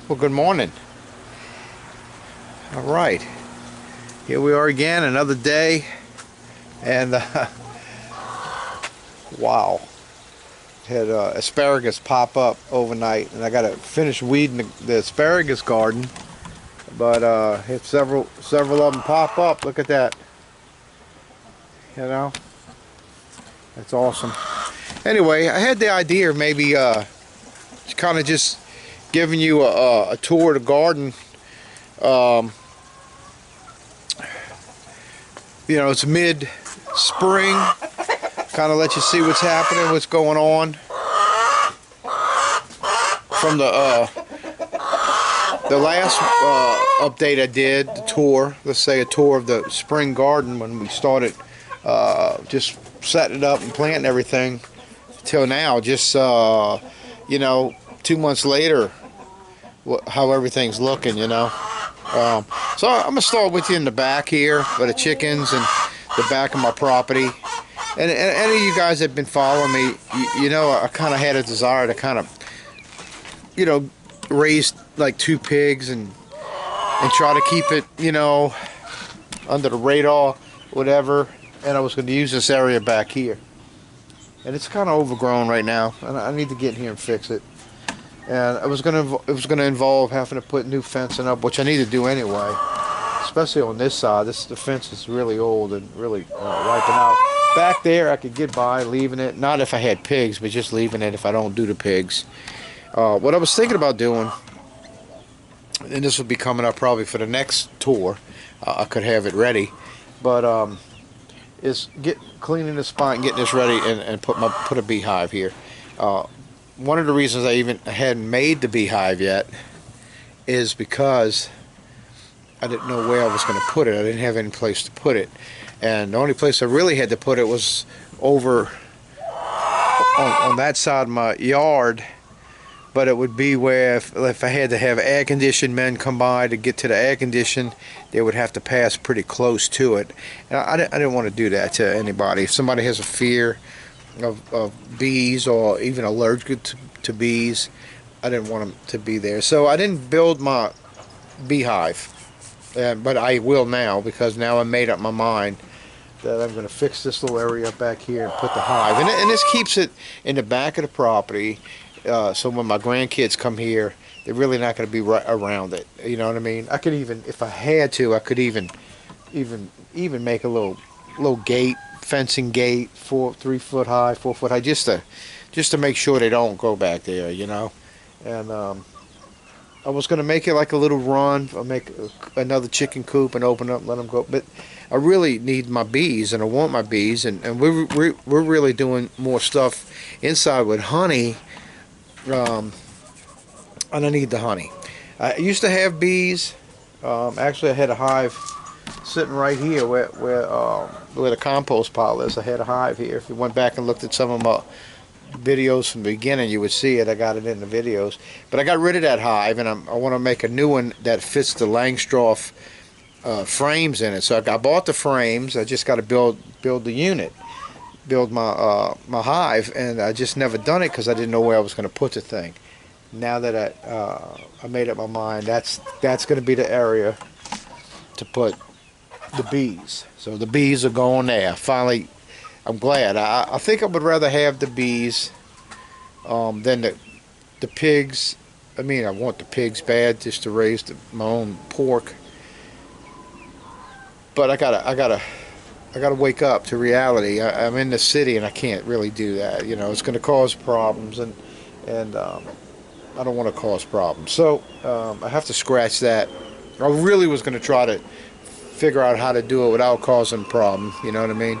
Well, good morning. All right, here we are again, another day, and wow, had asparagus pop up overnight, and I got to finish weeding the asparagus garden, but had several of them pop up. Look at that. You know, that's awesome. Anyway, I had the idea of maybe kind of just giving you a tour of the garden. You know, it's mid-spring. Kind of let you see what's happening, what's going on. From the last update I did, the tour, let's say a tour of the spring garden when we started just setting it up and planting everything, till now, just you know, 2 months later, how everything's looking, you know. So I'm gonna start with you in the back here, with the chickens and the back of my property. And any of you guys that have been following me, you know, I kind of had a desire to kind of, you know, raise like 2 pigs and try to keep it, you know, under the radar, whatever. And I was going to use this area back here, and it's kind of overgrown right now, and I need to get in here and fix it. And it was going to involve having to put new fencing up, which I need to do anyway, especially on this side. The fence is really old and really wiping out. Back there I could get by leaving it, not if I had pigs, but just leaving it if I don't do the pigs. What I was thinking about doing, and this will be coming up probably for the next tour, I could have it ready, but is cleaning the spot and getting this ready, and put a beehive here. One of the reasons I even hadn't made the beehive yet is because I didn't know where I was going to put it. I didn't have any place to put it, and the only place I really had to put it was over on that side of my yard. But it would be where if I had to have air conditioned men come by to get to the air condition, they would have to pass pretty close to it. And I didn't want to do that to anybody. If somebody has a fear of bees or even allergic to bees, I didn't want them to be there. So I didn't build my beehive, but I will now, because now I made up my mind that I'm going to fix this little area up back here and put the hive. And this keeps it in the back of the property. So when my grandkids come here, they're really not going to be right around it. You know what I mean? I could even, if I had to, I could even make a little gate, fencing gate, 3 foot high, 4 foot high, just to make sure they don't go back there. You know, and I was going to make it like a little run. I'll make another chicken coop and open up and let them go. But I really need my bees, and I want my bees, and we're really doing more stuff inside with honey. And I need the honey. I used to have bees. Actually, I had a hive sitting right here where the compost pile is. I had a hive here. If you went back and looked at some of my videos from the beginning, you would see it. I got it in the videos. But I got rid of that hive, and I want to make a new one that fits the Langstroth frames in it. So I bought the frames. I just got to build the unit. Build my hive, and I just never done it because I didn't know where I was going to put the thing. Now that I made up my mind, that's going to be the area to put the bees. So the bees are going there. Finally, I'm glad. I think I would rather have the bees than the pigs. I mean, I want the pigs bad just to raise my own pork, but I gotta wake up to reality. I'm in the city and I can't really do that. You know, it's going to cause problems, and I don't want to cause problems. So I have to scratch that. I really was going to try to figure out how to do it without causing a problem. You know what I mean?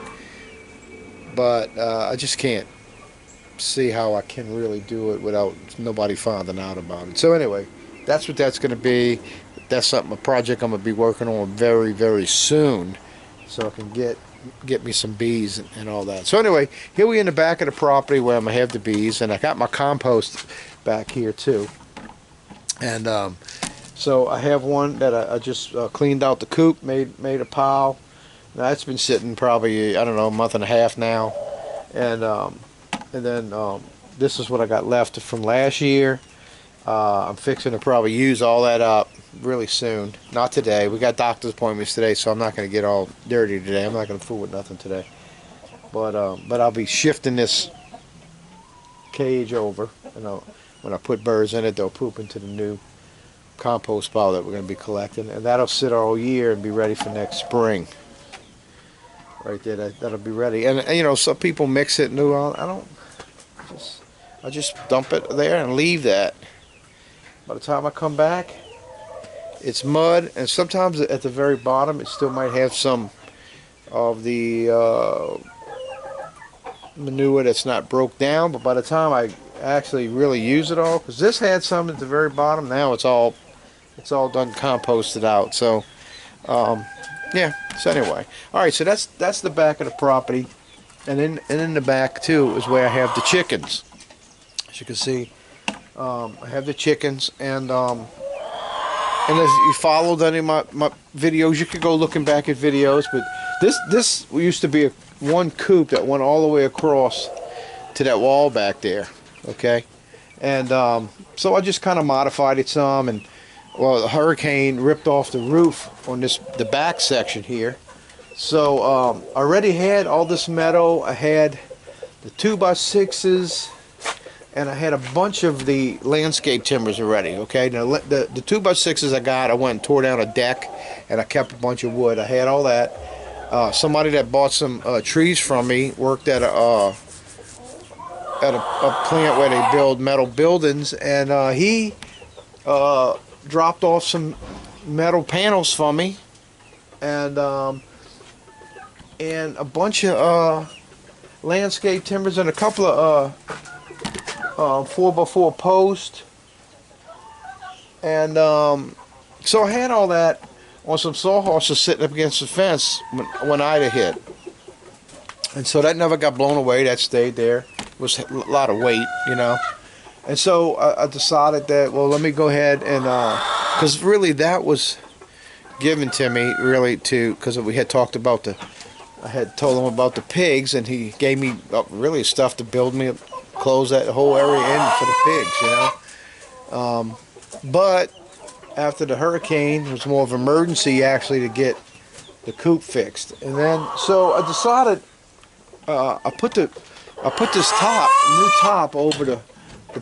But I just can't see how I can really do it without nobody finding out about it. So anyway, that's what that's going to be. That's a project I'm going to be working on very, very soon, so I can get me some bees and all that. So anyway, here we in the back of the property where I'm gonna have the bees, and I got my compost back here too. And so I have one that I just cleaned out the coop, made a pile. Now it's been sitting probably, I don't know, a month and a half now, and then this is what I got left from last year. I'm fixing to probably use all that up really soon. Not today. We got doctor's appointments today, so I'm not going to get all dirty today. I'm not going to fool with nothing today. But I'll be shifting this cage over. When I put birds in it, they'll poop into the new compost pile that we're going to be collecting, and that'll sit all year and be ready for next spring. Right there, that'll be ready. And some people mix it. I just dump it there and leave that. By the time I come back, it's mud, and sometimes at the very bottom, it still might have some of the manure that's not broke down. But by the time I actually really use it all, because this had some at the very bottom, now it's all done composted out. So yeah. So anyway, all right. So that's the back of the property, and in the back too is where I have the chickens. As you can see, I have the chickens, and as you followed any of my videos, you could go looking back at videos. But this used to be one coop that went all the way across to that wall back there. Okay, and so I just kind of modified it some, and well, the hurricane ripped off the roof on the back section here. So I already had all this meadow. I had the 2x6s, and I had a bunch of the landscape timbers already. Okay, now the 2x6s I went and tore down a deck, and I kept a bunch of wood. I had all that. Somebody that bought some trees from me worked at a plant where they build metal buildings, and he dropped off some metal panels for me, and a bunch of landscape timbers, and a couple of 4x4 posts, and so I had all that on some sawhorses sitting up against the fence when Ida hit, and so that never got blown away. That stayed there. It was a lot of weight, and so I decided that, well, let me go ahead and because really that was given to me because we had talked about I had told him about the pigs, and he gave me really stuff to build me close that whole area in for the pigs, but after the hurricane, it was more of an emergency actually to get the coop fixed, and then so I decided I put this new top over the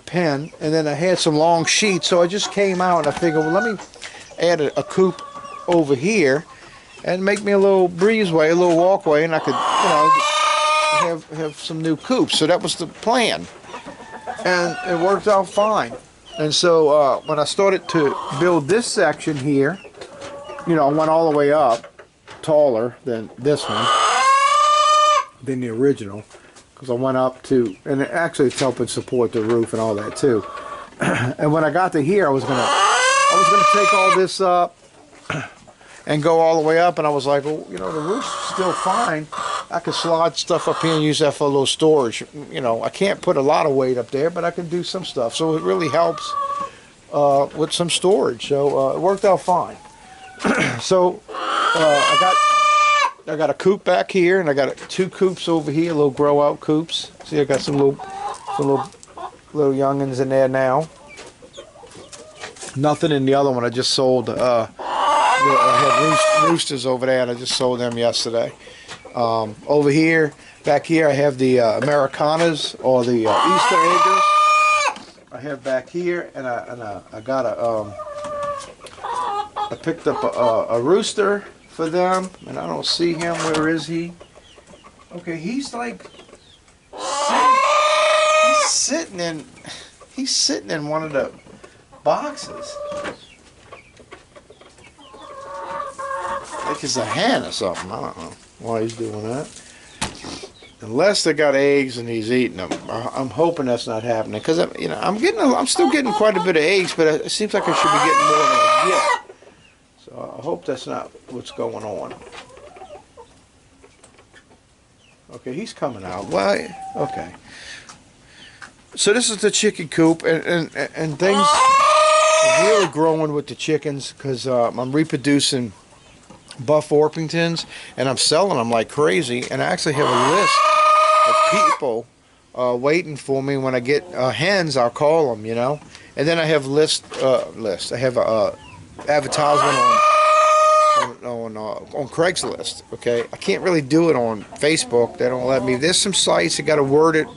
pen, and then I had some long sheets, so I just came out and I figured, well, let me add a coop over here and make me a little breezeway, a little walkway, and I could have some new coops. So that was the plan, and it worked out fine. And so when I started to build this section here, I went all the way up, taller than this one, than the original, because I went up to, and it actually it's helping support the roof and all that too. And when I got to here, I was gonna take all this up and go all the way up, and I was like, well, the roof's still fine. I could slide stuff up here and use that for a little storage. I can't put a lot of weight up there, but I can do some stuff. So it really helps with some storage. So it worked out fine. So I got a coop back here, and I got 2 coops over here, little grow out coops. See, I got some little youngins in there now. Nothing in the other one. I just sold. I had roosters over there, and I just sold them yesterday. Over here, back here, I have the Americanas, or the Easter eggers. I have back here, and I got I picked up a rooster for them, and I don't see him. Where is he? Okay, he's like sitting in one of the boxes. Like it's a hen or something. I don't know why he's doing that. Unless they got eggs and he's eating them. I'm hoping that's not happening, because I'm still getting quite a bit of eggs, but it seems like I should be getting more than I get. So I hope that's not what's going on. Okay, he's coming out. Why? Okay. So this is the chicken coop, and things are really growing with the chickens, because I'm reproducing Buff Orpingtons, and I'm selling them like crazy, and I actually have a list of people waiting for me. When I get hens, I'll call them, And then I have list. I have a advertisement on Craigslist. Okay, I can't really do it on Facebook. They don't let me. There's some sites that got to word it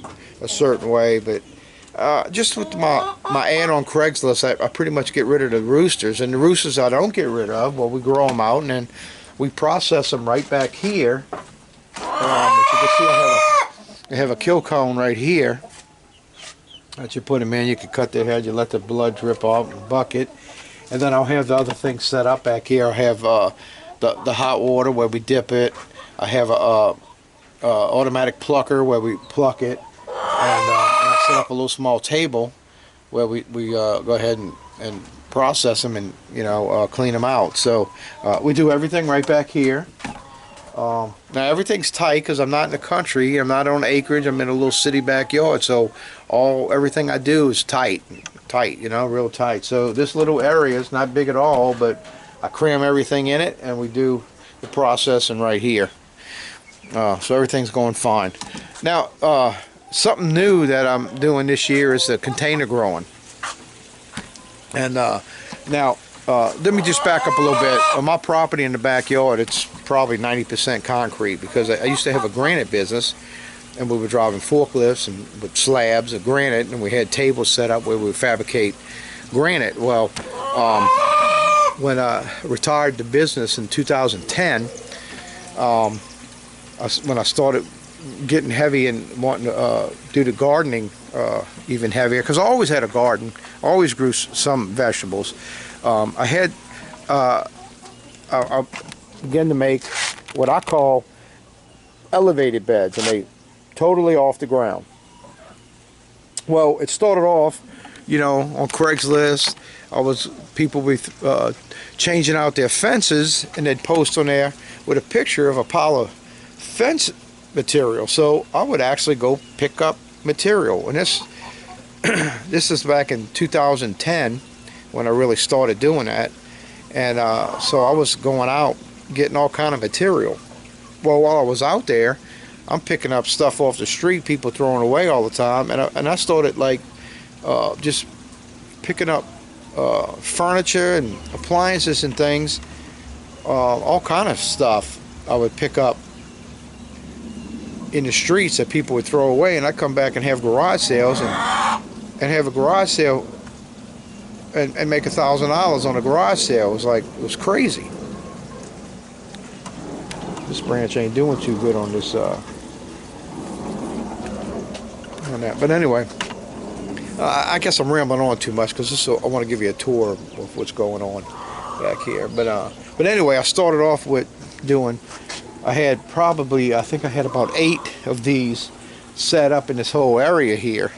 a certain way, but just with my ad on Craigslist, I pretty much get rid of the roosters. And the roosters I don't get rid of, well, we grow them out and then we process them right back here. As you can see, I have a kill cone right here that you put them in. You can cut their head, you let the blood drip off in a bucket, and then I'll have the other things set up back here. I have the hot water where we dip it. I have a automatic plucker where we pluck it, and I set up a little small table where we go ahead and process them and clean them out. So we do everything right back here. Now everything's tight because I'm not in the country. I'm not on acreage. I'm in a little city backyard. So everything I do is tight, real tight. So this little area is not big at all, but I cram everything in it, and we do the processing right here. So everything's going fine. Now something new that I'm doing this year is the container growing. And now let me just back up a little bit. On my property in the backyard, it's probably 90% concrete because I used to have a granite business, and we were driving forklifts and with slabs of granite, and we had tables set up where we would fabricate granite. Well, when I retired the business in 2010, when I started getting heavy and wanting to do the gardening even heavier, because I always had a garden, I always grew some vegetables. I began to make what I call elevated beds, and they totally off the ground. Well, it started off, on Craigslist. People were changing out their fences, and they'd post on there with a picture of a pile of fence material. So I would actually go pick up material, and this is back in 2010 when I really started doing that. And so I was going out getting all kind of material. Well, while I was out there, I'm picking up stuff off the street, people throwing away all the time, and I started just picking up furniture and appliances and things, all kind of stuff I would pick up in the streets that people would throw away, and I'd come back and have garage sales and have a garage sale and make $1,000 on a garage sale. It was crazy. This branch ain't doing too good on this on that. But anyway, I guess I'm rambling on too much because I want to give you a tour of what's going on back here. But anyway, I started off with doing. I think I had about 8 of these set up in this whole area here,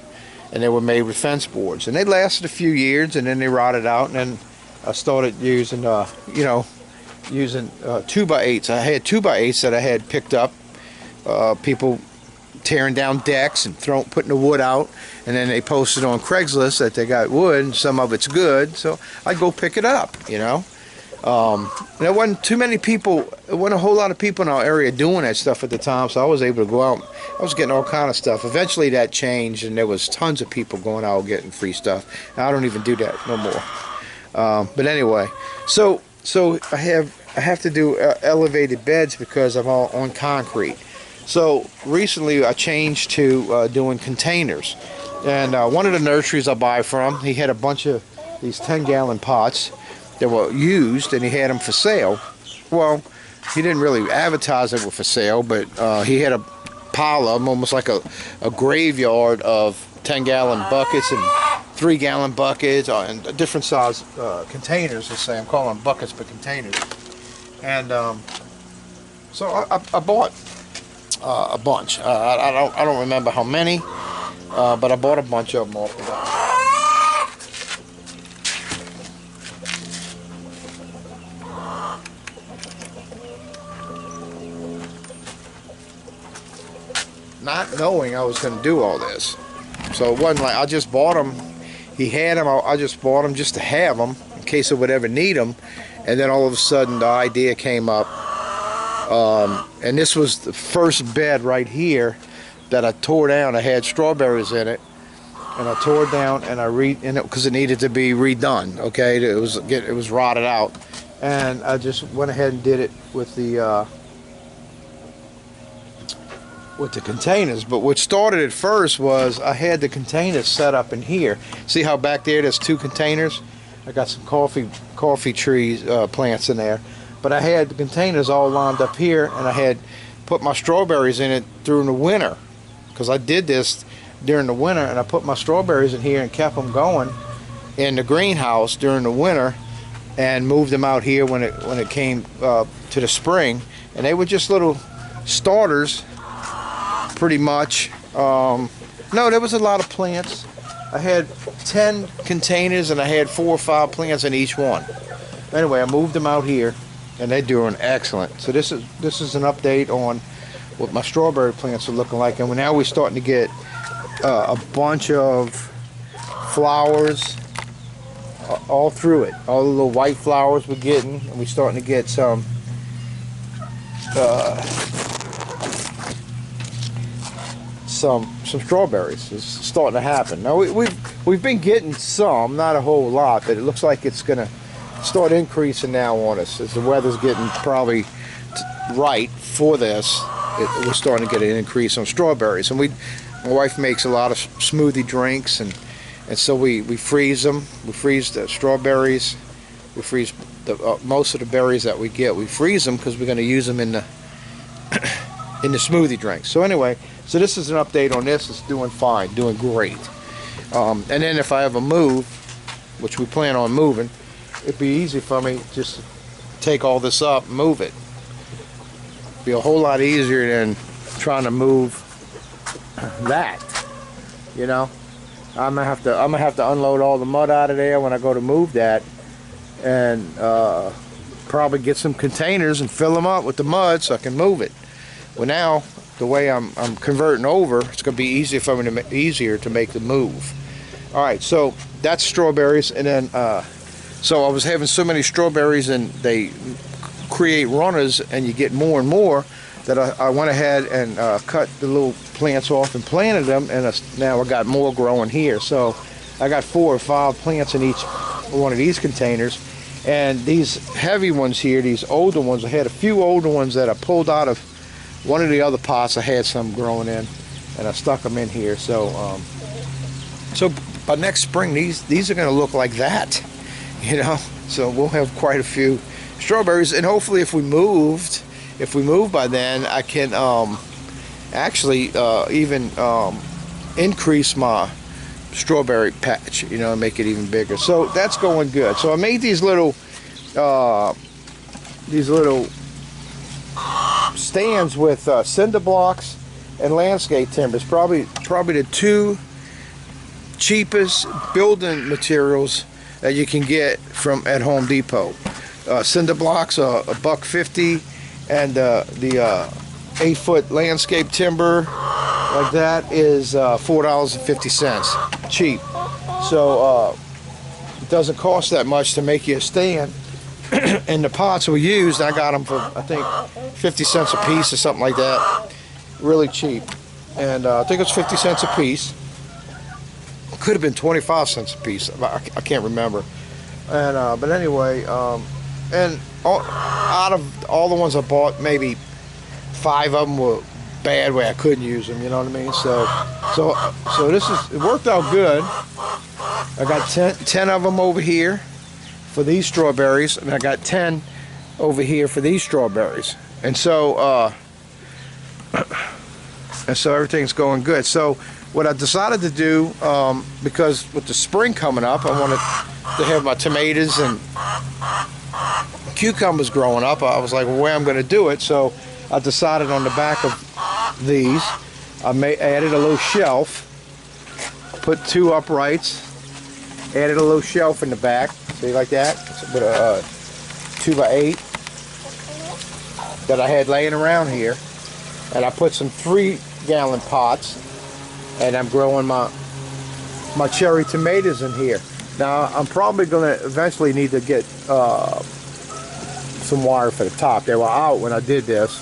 and they were made with fence boards, and they lasted a few years, and then they rotted out, and then I started using 2x8s. I had 2x8s that I had picked up, people tearing down decks and putting the wood out, and then they posted on Craigslist that they got wood, and some of it's good, so I'd go pick it up, There wasn't too many people, there wasn't a whole lot of people in our area doing that stuff at the time, so I was able to go out. I was getting all kind of stuff. Eventually that changed, and there was tons of people going out getting free stuff. Now, I don't even do that no more. But anyway, so I have to do elevated beds because I'm all on concrete. So recently I changed to doing containers, and one of the nurseries I buy from, he had a bunch of these 10-gallon pots that were used, and he had them for sale. Well, he didn't really advertise they were for sale, but he had a pile of them, almost like a graveyard of 10-gallon buckets and 3-gallon buckets and different size containers. Let's say I'm calling them buckets but containers. And so I bought a bunch. I don't remember how many, but I bought a bunch of them off of that. Not knowing I was going to do all this. So it wasn't like I just bought them. He had them. I just bought them just to have them in case I would ever need them. And then all of a sudden the idea came up. And this was the first bed right here that I tore down. I had strawberries in it. and I tore it down, and because it needed to be redone. Okay, it was rotted out, and I just went ahead and did it with the containers. But what started at first was I had the containers set up in here. See how back there's 2 containers? I got some coffee trees plants in there, but I had the containers all lined up here, and I had put my strawberries in it during the winter, because I did this during the winter, and I put my strawberries in here and kept them going in the greenhouse during the winter, and moved them out here when it came to the spring, and they were just little starters, pretty much. No, there was a lot of plants. I had 10 containers, and I had 4 or 5 plants in each one. Anyway, I moved them out here, and they're doing excellent. So this is an update on what my strawberry plants are looking like, and now we're starting to get a bunch of flowers all through it. All the little white flowers we're getting, and we're starting to get some strawberries. It's starting to happen. Now we've been getting some, not a whole lot, but it looks like it's gonna start increasing now on us as the weather's getting probably right for this. We're starting to get an increase on strawberries, and my wife makes a lot of smoothie drinks, and so we freeze them. We freeze the strawberries. We freeze most of the berries that we get. We freeze them because we're going to use them in the smoothie drinks. So anyway, so this is an update on this. It's doing fine, doing great. And then if I ever move, which we plan on moving, it'd be easy for me just to take all this up and move it. It'd be a whole lot easier than trying to move that, you know. I'm gonna have to unload all the mud out of there when I go to move that, and probably get some containers and fill them up with the mud so I can move it. Well, now the way I'm converting over, it's gonna be easier for me to make the move. All right, so that's strawberries, and then so I was having so many strawberries, and they create runners, and you get more and more, that I went ahead and cut the little plants off and planted them, and now I got more growing here. So I got 4 or 5 plants in each one of these containers, and these heavy ones here, these older ones, I had a few older ones that I pulled out of one of the other pots. I had some growing in, and I stuck them in here. So so by next spring, these are going to look like that, you know. So we'll have quite a few strawberries, and hopefully if we move by then, I can actually even increase my strawberry patch, you know, and make it even bigger. So that's going good. So I made these little stands with cinder blocks and landscape timbers. Probably the 2 cheapest building materials that you can get at Home Depot. Cinder blocks are $1.50. And the 8-foot landscape timber like that is $4.50, cheap. So it doesn't cost that much to make you a stand. And the pots we used, I got them for I think 50 cents a piece or something like that, really cheap. And I think it's 50 cents a piece. Could have been 25 cents a piece. I can't remember. And but anyway. And out of all the ones I bought, maybe 5 of them were bad where I couldn't use them, you know what I mean? So it worked out good. I got 10 of them over here for these strawberries, and I got 10 over here for these strawberries. And so everything's going good. So what I decided to do, because with the spring coming up, I wanted to have my tomatoes and cucumbers growing up. I was like, well, where I'm going to do it. So I decided on the back of these, I added a little shelf, put 2 uprights, added a little shelf in the back, see, like that, with a 2x8 that I had laying around here, and I put some 3-gallon pots, and I'm growing my cherry tomatoes in here. Now I'm probably going to eventually need to get some wire for the top. They were out when I did this,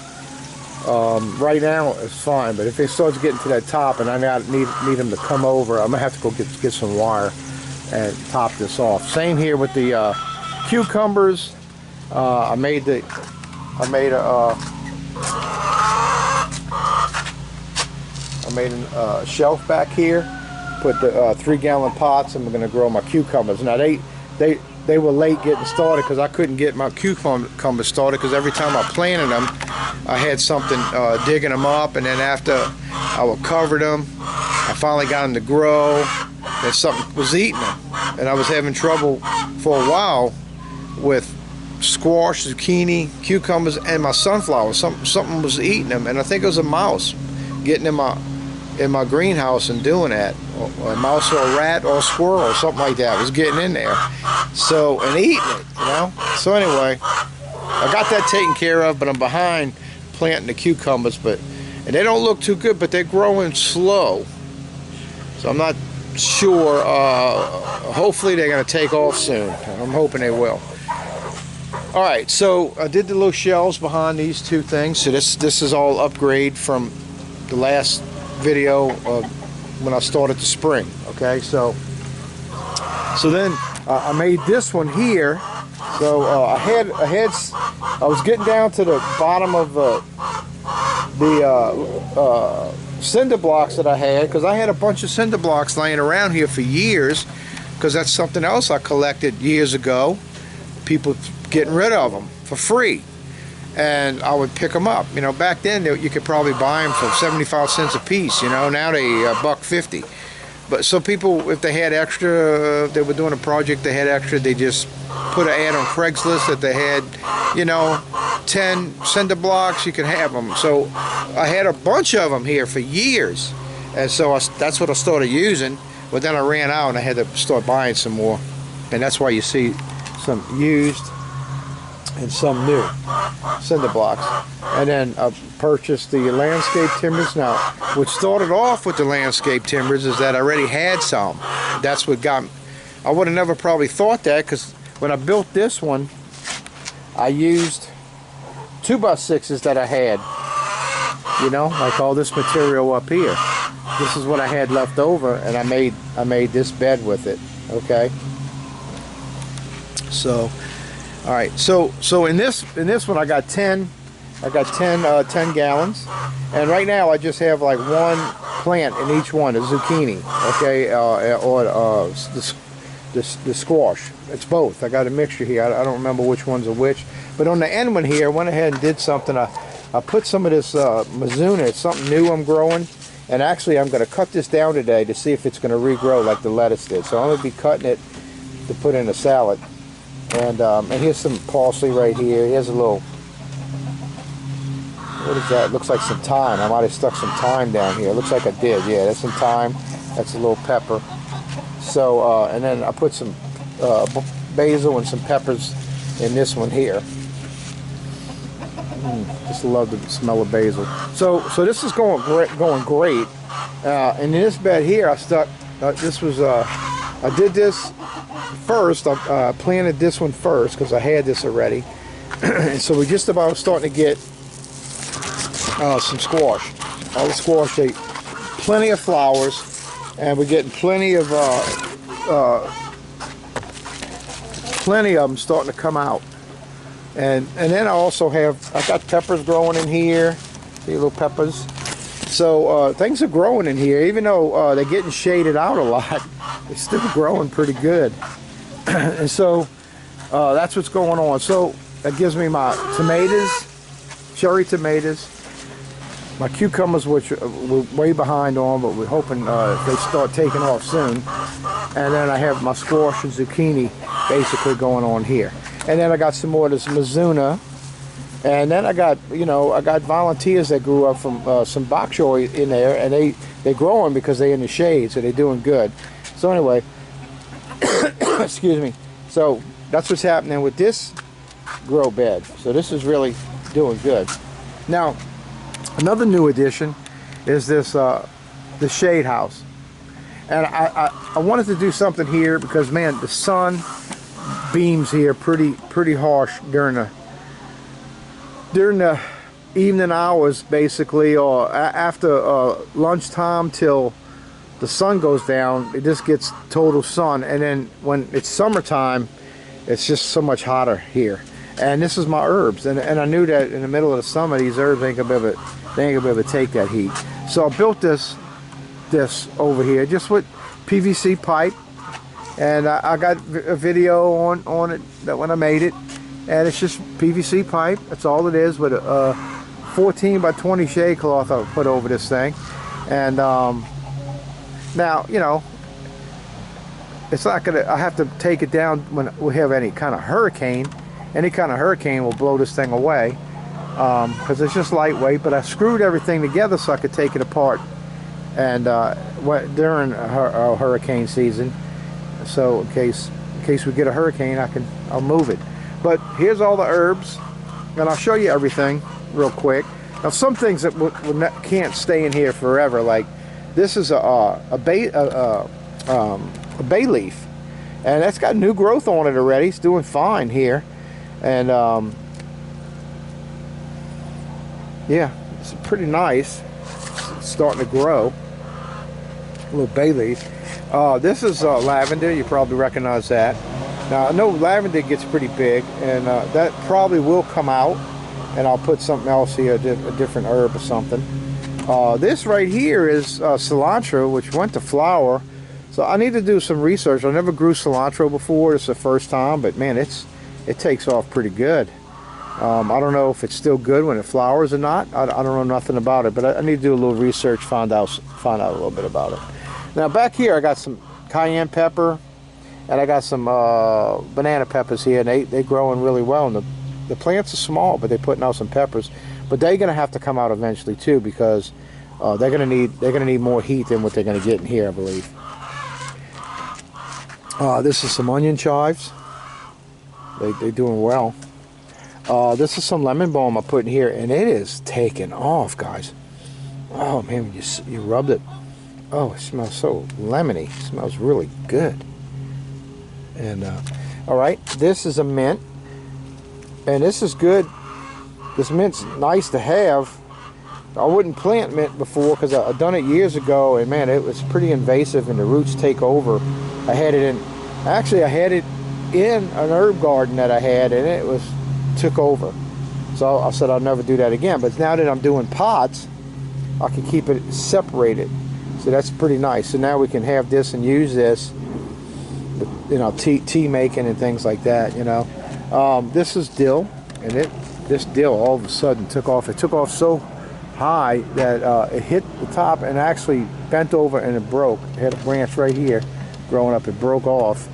Right now it's fine, but if it starts getting to that top and I need them to come over, I'm gonna have to go get some wire and top this off. Same here with the cucumbers. I made a shelf back here. Put the 3-gallon pots, and we're gonna grow my cucumbers. Now they were late getting started because I couldn't get my cucumbers started because every time I planted them, I had something digging them up, and then after I would cover them, I finally got them to grow, and something was eating them, and I was having trouble for a while with squash, zucchini, cucumbers, and my sunflowers. Something was eating them, and I think it was a mouse getting in my greenhouse and doing that. A mouse or a rat or a squirrel or something like that was getting in there, so, and eating it, you know. So anyway, I got that taken care of, but I'm behind planting the cucumbers, and they don't look too good, but they're growing slow, so I'm not sure. Hopefully they're going to take off soon. I'm hoping they will. Alright, so I did the little shelves behind these two things. So this is all upgrade from the last video when I started the spring. Okay, so then I made this one here. So I was getting down to the bottom of the cinder blocks that I had, because I had a bunch of cinder blocks laying around here for years, because that's something else I collected years ago. People getting rid of them for free, and I would pick them up. You know, back then you could probably buy them for 75 cents a piece. You know, now they $1.50. But so people, if they had extra, they were doing a project, they had extra, they just put an ad on Craigslist that they had, you know, 10 cinder blocks, you could have them. So I had a bunch of them here for years, and so that's what I started using. But then I ran out and I had to start buying some more, and that's why you see some used and some new cinder blocks. And then I purchased the landscape timbers. Now, what started off with the landscape timbers is that I already had some. That's what got me. I would have never probably thought that, because when I built this one, I used 2x6s that I had, you know, like all this material up here. This is what I had left over, and I made this bed with it. Okay, so all right, so in this one I got 10 gallons, and right now I just have like one plant in each one, a zucchini, okay, or the squash. It's both. I got a mixture here. I don't remember which ones are which, but on the end one here, I went ahead and did something. I put some of this Mizuna. It's something new I'm growing, and actually I'm going to cut this down today to see if it's going to regrow like the lettuce did. So I'm going to be cutting it to put in a salad. And here's some parsley right here. Here's a little, what is that? It looks like some thyme. I might have stuck some thyme down here. It looks like I did. Yeah, that's some thyme. That's a little pepper. So, and then I put some basil and some peppers in this one here. Just love the smell of basil. So this is going great. And in this bed here, I stuck. This was I did this first. I planted this one first because I had this already. And so we're just about starting to get some squash. All the squash, plenty of flowers, and we're getting plenty of them starting to come out. And then I also I got peppers growing in here. See, little peppers. So things are growing in here, even though they're getting shaded out a lot. They're still growing pretty good. And so that's what's going on. So that gives me my tomatoes, cherry tomatoes, my cucumbers, which we're way behind on, but we're hoping they start taking off soon. And then I have my squash and zucchini basically going on here. And then I got some more of this Mizuna. And then I got, I got volunteers that grew up from some bok choy in there, and they're growing because they're in the shade, so they're doing good. So anyway, excuse me. So that's what's happening with this grow bed. So this is really doing good. Now, another new addition is this the shade house. And I wanted to do something here because, man, the sun beams here pretty harsh during the evening hours basically, or after lunchtime till the sun goes down, it just gets total sun. And then when it's summertime, it's just so much hotter here. And this is my herbs, and I knew that in the middle of the summer these herbs ain't gonna be able to take that heat. So I built this over here just with PVC pipe, and I got a video on it that when I made it, and it's just PVC pipe. That's all it is, with a 14 by 20 shade cloth I put over this thing. And now, you know, it's not gonna, I have to take it down when we have any kind of hurricane. Any kind of hurricane will blow this thing away, because it's just lightweight. But I screwed everything together so I could take it apart, and during our hurricane season, so in case we get a hurricane, I'll move it. But here's all the herbs, and I'll show you everything real quick. Now, some things that can't stay in here forever, like this is a bay leaf, and that's got new growth on it already. It's doing fine here. And yeah, it's pretty nice. It's starting to grow. A little bay leaf. This is lavender. You probably recognize that. Now I know lavender gets pretty big, and that probably will come out, and I'll put something else here, a different herb or something. This right here is cilantro, which went to flower. So I need to do some research. I never grew cilantro before. It's the first time, but man, it takes off pretty good. I don't know if it's still good when it flowers or not. I don't know nothing about it, but I need to do a little research, find out a little bit about it. Now back here I got some cayenne pepper, and I got some banana peppers here, and they're growing really well. And the plants are small, but they're putting out some peppers. But they're gonna have to come out eventually too, because they're gonna need more heat than what they're gonna get in here, I believe. This is some onion chives. They're doing well. This is some lemon balm I put in here, and it is taking off, guys. Oh man, when you rubbed it, oh, it smells so lemony. It smells really good. And all right, this is a mint, and this is good. This mint's nice to have. I wouldn't plant mint before because I done it years ago, and man, it was pretty invasive, and the roots take over. I had it in an herb garden that I had, and it took over. So I said I'll never do that again. But now that I'm doing pots, I can keep it separated. So that's pretty nice. So now we can have this and use this, you know, tea making and things like that. You know, this is dill, and this dill all of a sudden took off. It took off so high that it hit the top and actually bent over, and it broke. It had a branch right here growing up. It broke off,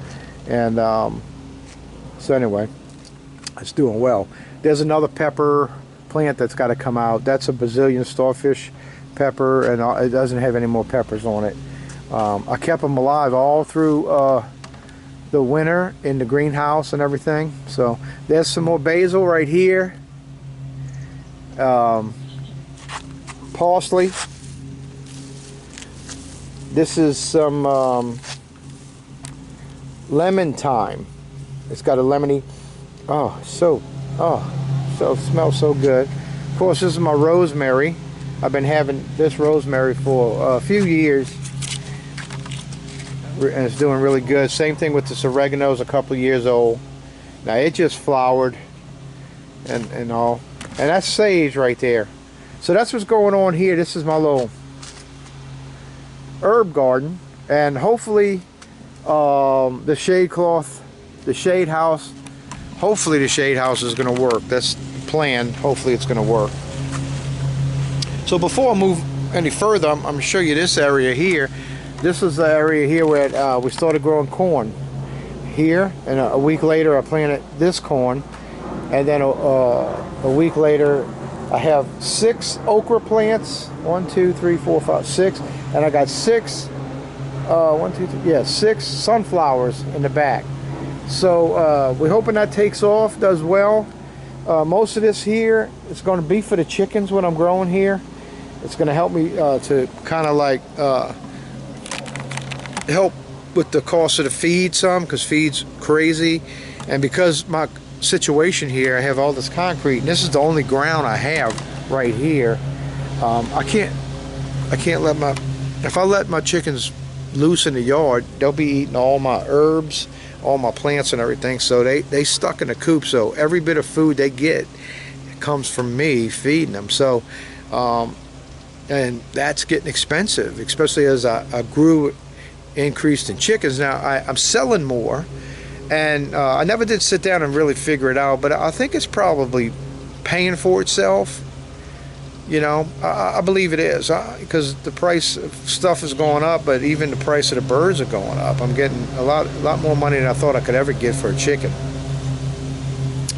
and so anyway, it's doing well. There's another pepper plant that's got to come out. That's a Brazilian starfish pepper, and it doesn't have any more peppers on it. I kept them alive all through the winter in the greenhouse and everything. So there's some more basil right here. Parsley. This is some lemon thyme. It's got a lemony. So it smells so good. Of course, this is my rosemary. I've been having this rosemary for a few years, and it's doing really good. Same thing with this oregano. It's a couple of years old. Now it just flowered and all. And that's sage right there. So that's what's going on here. This is my little herb garden, and hopefully the shade cloth, the shade house, hopefully the shade house is going to work. That's the plan. Hopefully it's going to work. So before I move any further, I'm going to show you this area here. This is the area here where we started growing corn here, and a week later I planted this corn, and then a week later I have 6 okra plants. 1, 2, 3, 4, 5, 6, and I got 6 6 sunflowers in the back. So we're hoping that takes off, does well. Most of this here is going to be for the chickens, what I'm growing here. It's going to help me to kind of like help with the cost of the feed some, because feed's crazy. And because my situation here, I have all this concrete, and this is the only ground I have right here. I can't let my, if I let my chickens loose in the yard, they'll be eating all my herbs, all my plants and everything. So they stuck in the coop. So every bit of food they get comes from me feeding them. So and that's getting expensive, especially as I grew, increased in chickens. Now I'm selling more, and I never did sit down and really figure it out, but I think it's probably paying for itself. You know, I believe it is, because the price of stuff is going up, but even the price of the birds are going up. I'm getting a lot more money than I thought I could ever get for a chicken.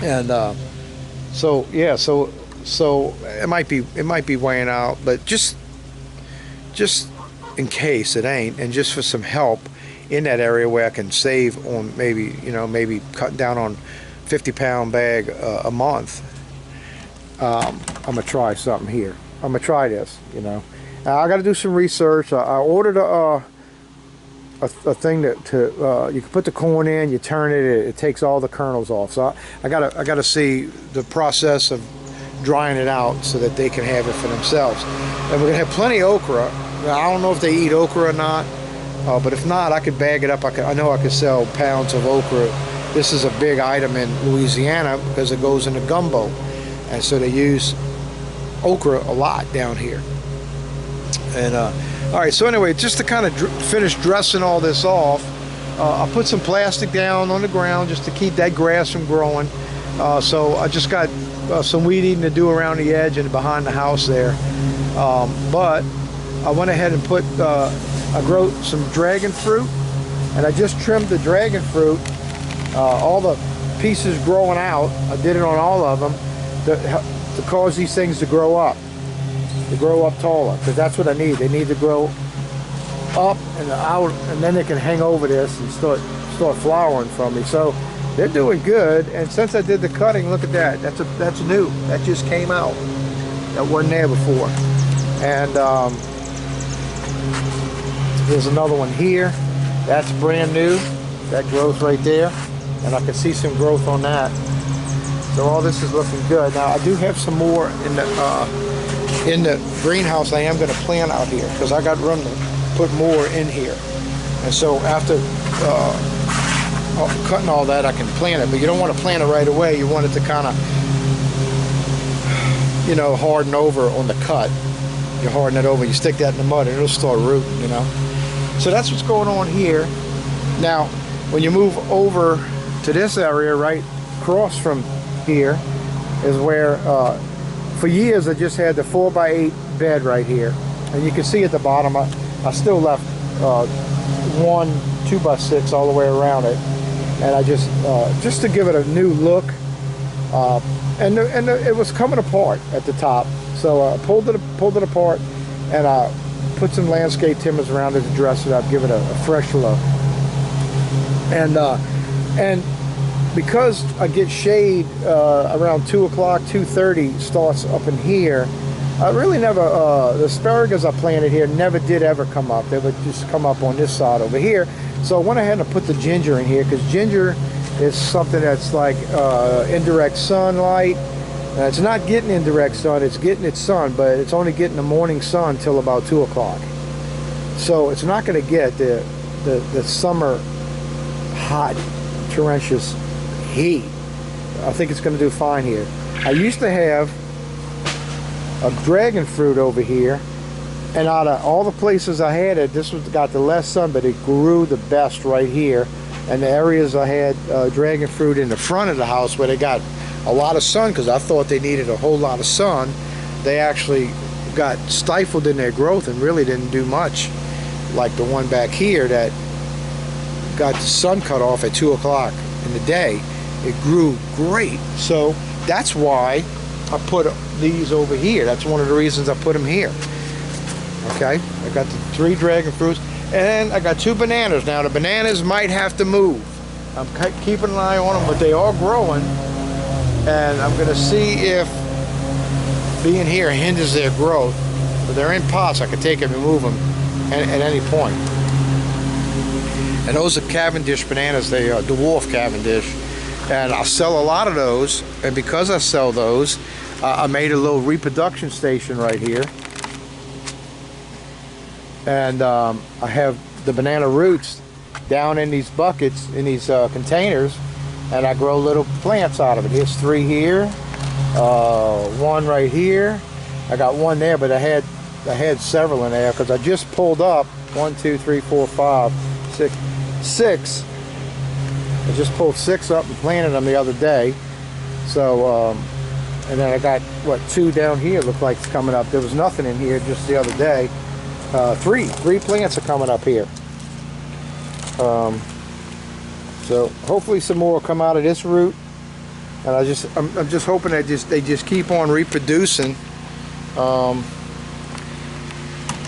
And so yeah, so it might be weighing out, but just in case it ain't, and just for some help in that area where I can save on maybe cutting down on 50-pound bag a month. I'm gonna try something here. I'm gonna try this. You know, now, I got to do some research. I ordered a thing that you can put the corn in, you turn it, it takes all the kernels off. So I gotta see the process of drying it out so that they can have it for themselves. And we're gonna have plenty of okra. Now, I don't know if they eat okra or not, but if not, I could bag it up. I know I could sell pounds of okra. This is a big item in Louisiana because it goes into gumbo. And so they use okra a lot down here. And all right, so anyway, just to kind of finish dressing all this off, I put some plastic down on the ground just to keep that grass from growing. So I just got some weed eating to do around the edge and behind the house there. But I went ahead and put, I grew some dragon fruit, and I just trimmed the dragon fruit, all the pieces growing out. I did it on all of them. To cause these things to grow up taller, because that's what I need. They need to grow up and out, and then they can hang over this and start flowering from me. So they're doing good. And since I did the cutting, look at that. That's new. That just came out. That wasn't there before. And there's another one here. That's brand new. That grows right there, and I can see some growth on that. So all this is looking good. Now I do have some more in the greenhouse. I am going to plant out here because I got room to put more in here. And so after cutting all that, I can plant it. But you don't want to plant it right away. You want it to kind of, harden over on the cut. You harden it over. You stick that in the mud, and it'll start rooting. So that's what's going on here. Now, when you move over to this area, right across from here is where for years I just had the 4x8 bed right here, and you can see at the bottom I still left one 2x6 all the way around it, and I just to give it a new look, and it was coming apart at the top, so I pulled it apart, and I put some landscape timbers around it to dress it up, give it a fresh look. And because I get shade around 2 o'clock, 2:30 starts up in here, I really never, the asparagus I planted here never did ever come up. They would just come up on this side over here. So I went ahead and put the ginger in here, because ginger is something that's like indirect sunlight. It's not getting indirect sun, it's getting its sun, but it's only getting the morning sun till about 2 o'clock. So it's not going to get the summer hot, torrentious heat. I think it's going to do fine here. I used to have a dragon fruit over here, and out of all the places I had it, this was got the less sun, but it grew the best right here. And the areas I had dragon fruit in the front of the house where they got a lot of sun, because I thought they needed a whole lot of sun, they actually got stifled in their growth and really didn't do much, like the one back here that got the sun cut off at 2 o'clock in the day. It grew great. So that's why I put these over here. That's one of the reasons I put them here. Okay, I got the 3 dragon fruits, and I got 2 bananas. Now the bananas might have to move. I'm keeping an eye on them, but they are growing, and I'm going to see if being here hinders their growth. But they're in pots. I can take them and move them at any point. And those are Cavendish bananas. They are dwarf Cavendish. And I'll sell a lot of those, and because I sell those, I made a little reproduction station right here, and I have the banana roots down in these buckets, in these containers, and I grow little plants out of it. Here's 3 here, 1 right here. I got 1 there, but I had several in there because I just pulled up 1, 2, 3, 4, 5, 6. I just pulled 6 up and planted them the other day. So, and then I got, what, 2 down here, look like it's coming up. There was nothing in here just the other day. 3 plants are coming up here. So hopefully some more will come out of this root. And I'm just hoping that they just keep on reproducing.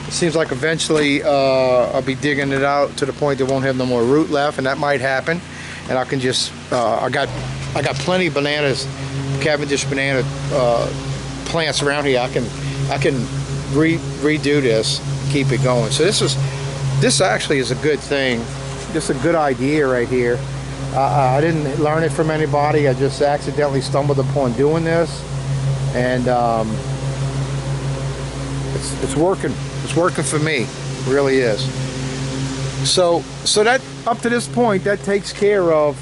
It seems like eventually I'll be digging it out to the point they won't have no more root left, and that might happen. And I can just I got plenty of bananas, Cavendish banana plants around here. I can redo this, keep it going. So this actually is a good thing. This is a good idea right here. I didn't learn it from anybody. I just accidentally stumbled upon doing this, and it's working. It's working for me. It really is. So that up to this point, that takes care of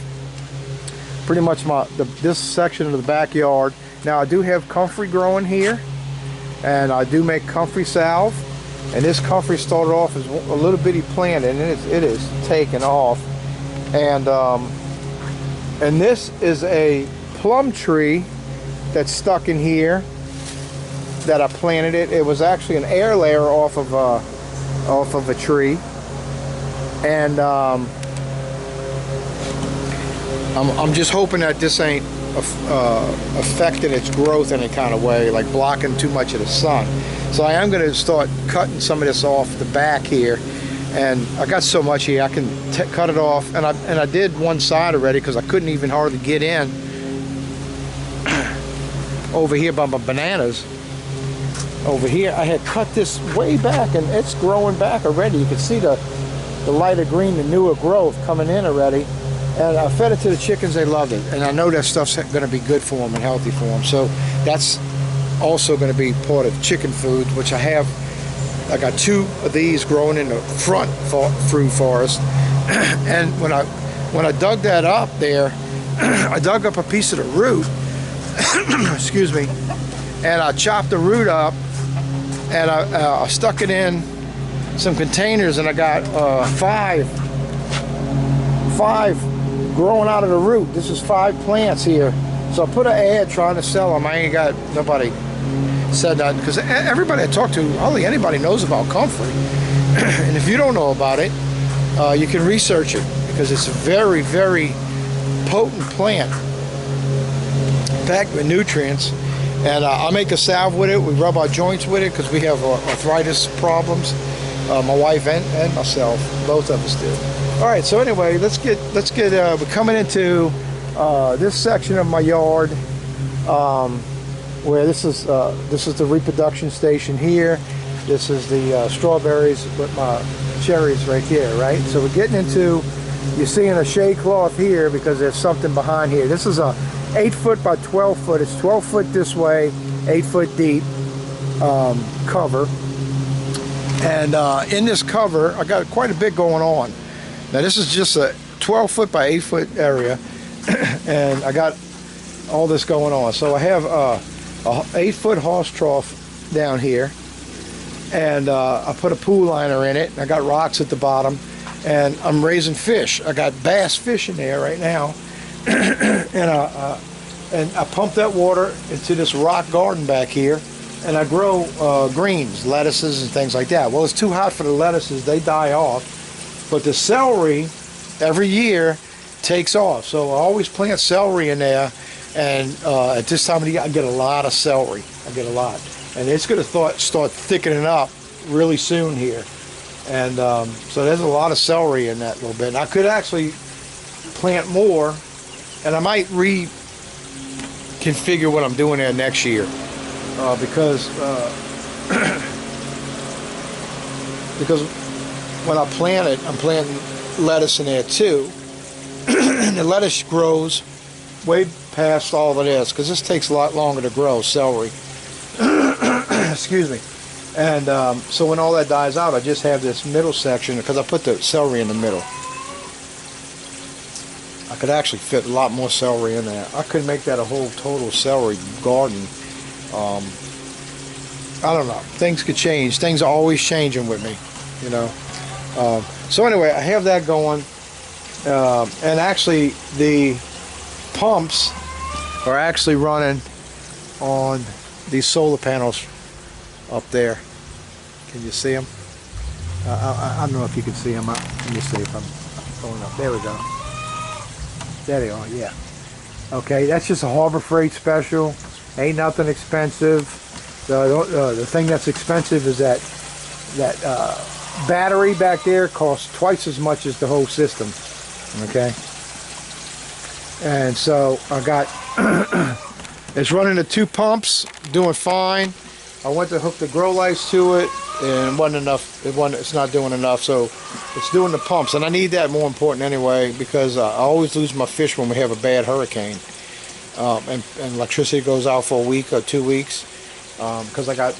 pretty much this section of the backyard. Now I do have comfrey growing here, and I do make comfrey salve. And this comfrey started off as a little bitty plant, and it is taken off. And this is a plum tree that's stuck in here that I planted it. It was actually an air layer off of a tree, and I'm just hoping that this ain't affecting its growth in any kind of way, like blocking too much of the sun. So I am going to start cutting some of this off the back here, and I got so much here I can cut it off, and I did one side already because I couldn't even hardly get in over here by my bananas. Over here I had cut this way back, and it's growing back already. You can see the lighter green, the newer growth coming in already. And I fed it to the chickens. They loved it, and I know that stuff's going to be good for them and healthy for them. So that's also going to be part of chicken food, which I have. I got 2 of these growing in the front fruit forest, and when I dug that up there, I dug up a piece of the root, excuse me, and I chopped the root up, and I stuck it in some containers, and I got 5 growing out of the root. This is 5 plants here. So I put an ad trying to sell them. I ain't got nobody said that, because everybody I talk to, hardly anybody knows about comfrey. And if you don't know about it, you can research it, because it's a very, very potent plant, packed with nutrients. And I make a salve with it. We rub our joints with it because we have arthritis problems. My wife and myself, both of us do. All right, so anyway, let's get we're coming into this section of my yard, where this is the reproduction station here. This is the strawberries with my cherries right here, right? So we're getting into, you're seeing a shade cloth here because there's something behind here. This is a 8 foot by 12 foot. It's 12 foot this way, 8 foot deep cover. And in this cover, I got quite a bit going on. Now this is just a 12 foot by 8 foot area, and I got all this going on. So I have a 8 foot horse trough down here, and I put a pool liner in it. I got rocks at the bottom, and I'm raising fish. I got bass fish in there right now, and I pump that water into this rock garden back here, and I grow greens, lettuces, and things like that. Well, it's too hot for the lettuces; they die off. But the celery, every year, takes off. So I always plant celery in there, and at this time of the year, I get a lot of celery. I get a lot, and it's going to start thickening up really soon here. And so there's a lot of celery in that little bit. And I could actually plant more, and I might reconfigure what I'm doing there next year, because when I plant it, I'm planting lettuce in there too. And the lettuce grows way past all of this because this takes a lot longer to grow, celery. Excuse me. And so when all that dies out, I just have this middle section because I put the celery in the middle. I could actually fit a lot more celery in there. I could make that a whole total celery garden. I don't know. Things could change. Things are always changing with me, you know. So anyway, I have that going. And actually, the pumps are actually running on these solar panels up there. Can you see them? I don't know if you can see them. Let me see if I'm going up. There we go. There they are, yeah. Okay, that's just a Harbor Freight special. Ain't nothing expensive. The thing that's expensive is that battery back there costs twice as much as the whole system. Okay. And so I got, it's running the 2 pumps, doing fine. I went to hook the grow lights to it, and it wasn't enough. It's not doing enough, so it's doing the pumps, and I need that more important anyway because I always lose my fish when we have a bad hurricane, and electricity goes out for a week or 2 weeks, because I got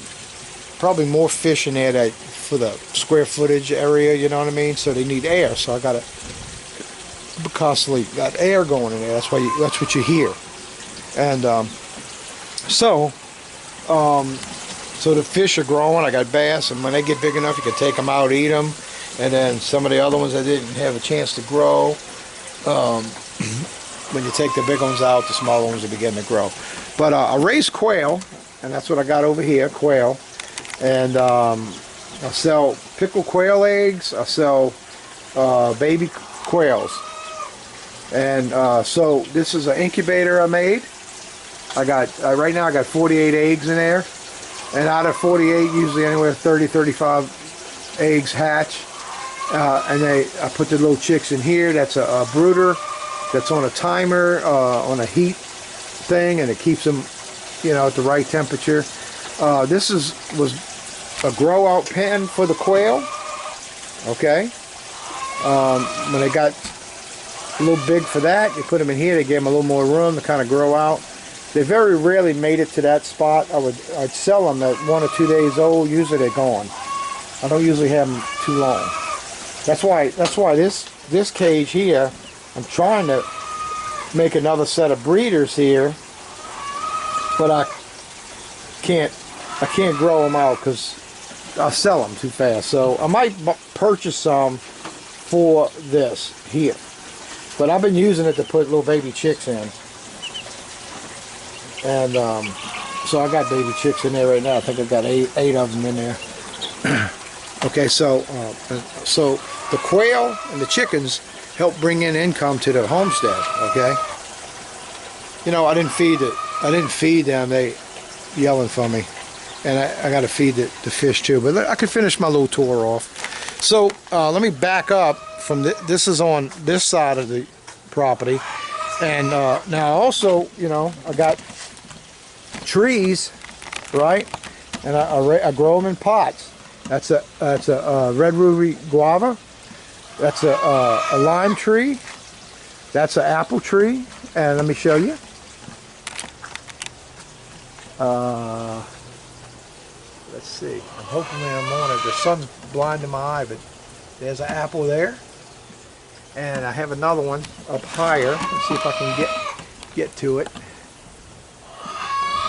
probably more fish in there for the square footage area, you know what I mean? So they need air, so I got to constantly got air going in there. That's why that's what you hear, and so the fish are growing. I got bass, and when they get big enough, you can take them out, eat them. And then some of the other ones that didn't have a chance to grow, when you take the big ones out, the smaller ones are beginning to grow. But I raise quail, and that's what I got over here, quail. And I sell pickled quail eggs. I sell baby quails. And so this is an incubator I made. I got right now I got 48 eggs in there. And out of 48, usually anywhere 30, 35 eggs hatch. And I put the little chicks in here. That's a brooder that's on a timer, on a heat thing, and it keeps them, you know, at the right temperature. This was a grow out pen for the quail. Okay. When they got a little big for that, you put them in here. They gave them a little more room to kind of grow out. They very rarely made it to that spot. I'd sell them at 1 or 2 days old. Usually they're gone. I don't usually have them too long. That's why this cage here, I'm trying to make another set of breeders here, but I can't grow them out because I'll sell them too fast. So I might purchase some for this here, but I've been using it to put little baby chicks in. And so I got baby chicks in there right now. I think I've got eight of them in there. Okay, so the quail and the chickens help bring in income to the homestead. Okay, you know, I didn't feed them. They yelling for me, and I got to feed the fish too. But I could finish my little tour off. So let me back up from this is on this side of the property, and now also, you know, I got trees, right? And I grow them in pots. That's a red Ruby Guava. That's a lime tree. That's an apple tree. And let me show you. Let's see. I'm hoping I'm on it. The sun's blinding my eye, but there's an apple there. And I have another one up higher. Let's see if I can get to it.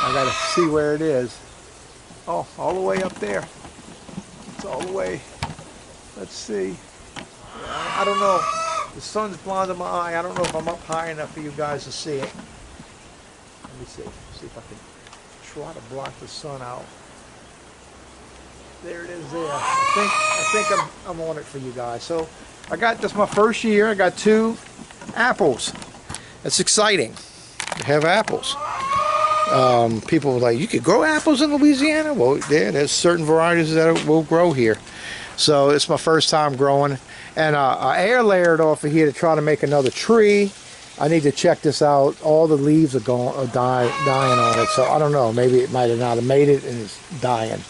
I gotta see where it is. Oh, all the way up there. It's all the way. Let's see. I don't know. The sun's blinding my eye. I don't know if I'm up high enough for you guys to see it. Let me see. See if I can try to block the sun out. There it is there. I think I'm on it for you guys. So I got this my first year. I got 2 apples. That's exciting to have apples. People were like, you could grow apples in Louisiana? Well, yeah, there's certain varieties that will grow here. So it's my first time growing. And I air layered off of here to try to make another tree. I need to check this out. All the leaves are dying on it. So I don't know. Maybe it might have not have made it and it's dying.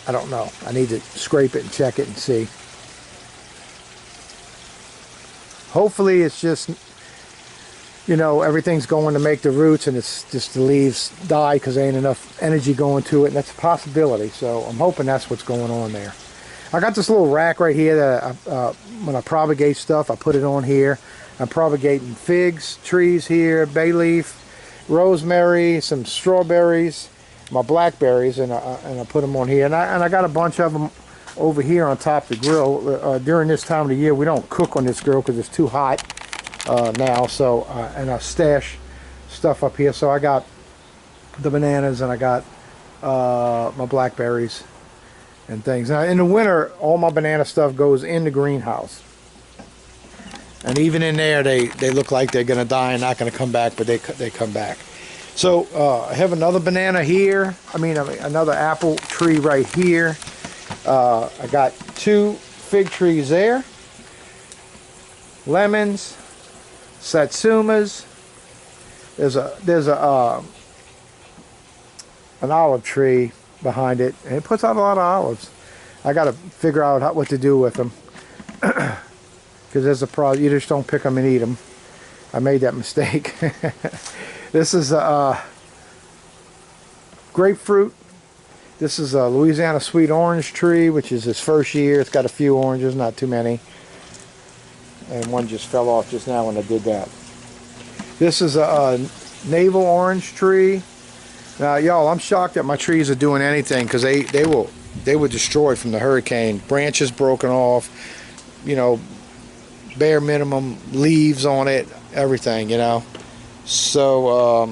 I don't know. I need to scrape it and check it and see. Hopefully it's just you know, everything's going to make the roots, and it's just the leaves die because there ain't enough energy going to it, and that's a possibility. So I'm hoping that's what's going on there. I got this little rack right here that when I propagate stuff, I put it on here. I'm propagating figs, trees here, bay leaf, rosemary, some strawberries, my blackberries, and I put them on here. And I got a bunch of them over here on top of the grill. During this time of the year, we don't cook on this grill because it's too hot now. So and I stash stuff up here. So I got the bananas, and I got my blackberries and things. Now in the winter, all my banana stuff goes in the greenhouse. And even in there, they look like they're going to die and not going to come back, but they come back. So I have another banana here. I mean, another apple tree right here. I got 2 fig trees there. Lemons, satsumas. There's an olive tree behind it, and it puts out a lot of olives. I got to figure out what to do with them. Because there's a problem, you just don't pick them and eat them. I made that mistake. This is a grapefruit. This is a Louisiana sweet orange tree, which is its first year. It's got a few oranges, not too many. And one just fell off just now when I did that. This is a navel orange tree. Now, y'all, I'm shocked that my trees are doing anything, because they were destroyed from the hurricane. Branches broken off, you know, bare minimum leaves on it, everything, you know. So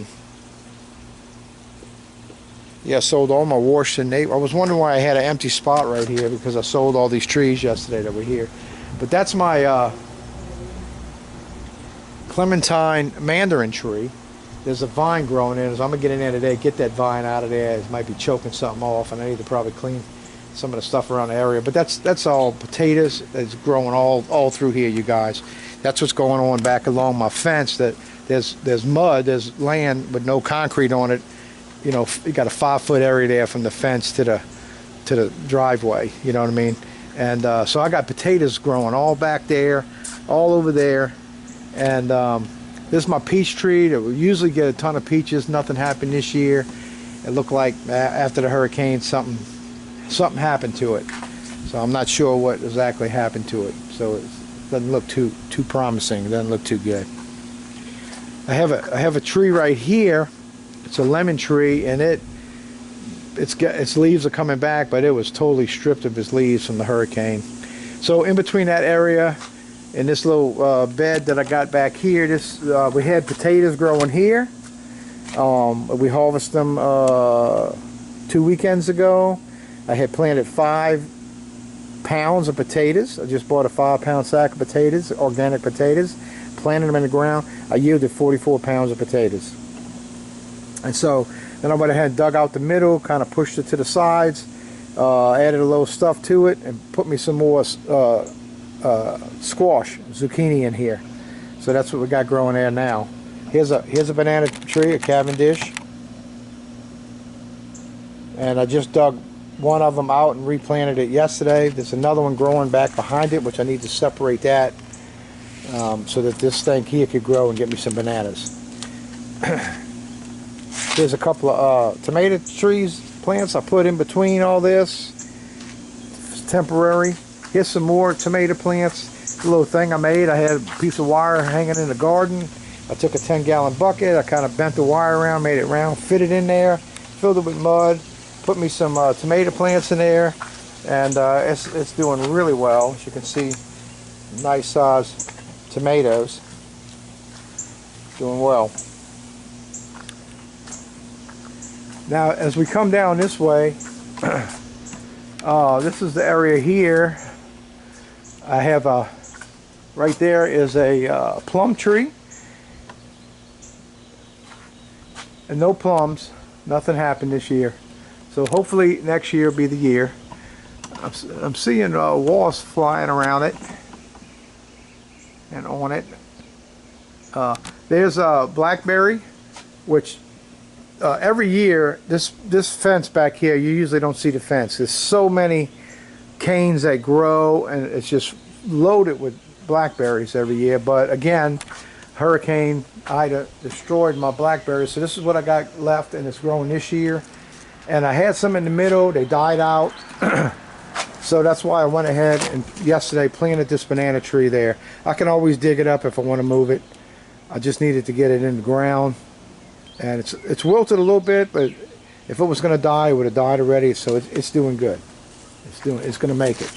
yeah, I sold all my washed and navel. I was wondering why I had an empty spot right here, because I sold all these trees yesterday that were here. But that's my Clementine Mandarin tree. There's a vine growing in it, so I'm gonna get in there today, get that vine out of there. It might be choking something off, and I need to probably clean some of the stuff around the area. But that's all potatoes. It's growing all through here, you guys. That's what's going on back along my fence. That there's mud, there's land with no concrete on it. You know, you got a 5-foot area there from the fence to the driveway. You know what I mean? And so I got potatoes growing all back there, all over there. And this is my peach tree that we usually get a ton of peaches. Nothing happened this year. It looked like after the hurricane something happened to it. So I'm not sure what exactly happened to it. So it doesn't look too promising. It doesn't look too good. I have a tree right here. It's a lemon tree, and its leaves are coming back, but it was totally stripped of its leaves from the hurricane. So in between that area, in this little bed that I got back here, we had potatoes growing here. We harvested them 2 weekends ago. I had planted 5 pounds of potatoes. I just bought a 5-pound sack of potatoes, organic potatoes, planted them in the ground. I yielded 44 pounds of potatoes. And so then I went ahead and dug out the middle, kind of pushed it to the sides, added a little stuff to it, and put me some more squash, zucchini in here. So that's what we got growing there now. Here's a banana tree, a Cavendish. And I just dug one of them out and replanted it yesterday. There's another one growing back behind it, which I need to separate that so that this thing here could grow and get me some bananas. There's a couple of tomato trees, plants I put in between all this. It's temporary. Here's some more tomato plants. A little thing I made. I had a piece of wire hanging in the garden. I took a 10-gallon bucket. I kind of bent the wire around, made it round, fit it in there, filled it with mud, put me some tomato plants in there, and it's doing really well. As you can see, nice sized tomatoes. Doing well. Now, as we come down this way, this is the area here. I have right there is a plum tree. And no plums. Nothing happened this year. So hopefully next year will be the year. I'm seeing wasps flying around it and on it. There's a blackberry, which every year, this fence back here, you usually don't see the fence. There's so many canes that grow, and it's just loaded with blackberries every year. But again, Hurricane Ida destroyed my blackberries. So this is what I got left, and it's growing this year. And I had some in the middle, they died out. So that's why I went ahead and yesterday planted this banana tree there. I can always dig it up if I want to move it. I just needed to get it in the ground. And it's wilted a little bit, but if it was going to die, it would have died already. So it's doing good. It's going to make it.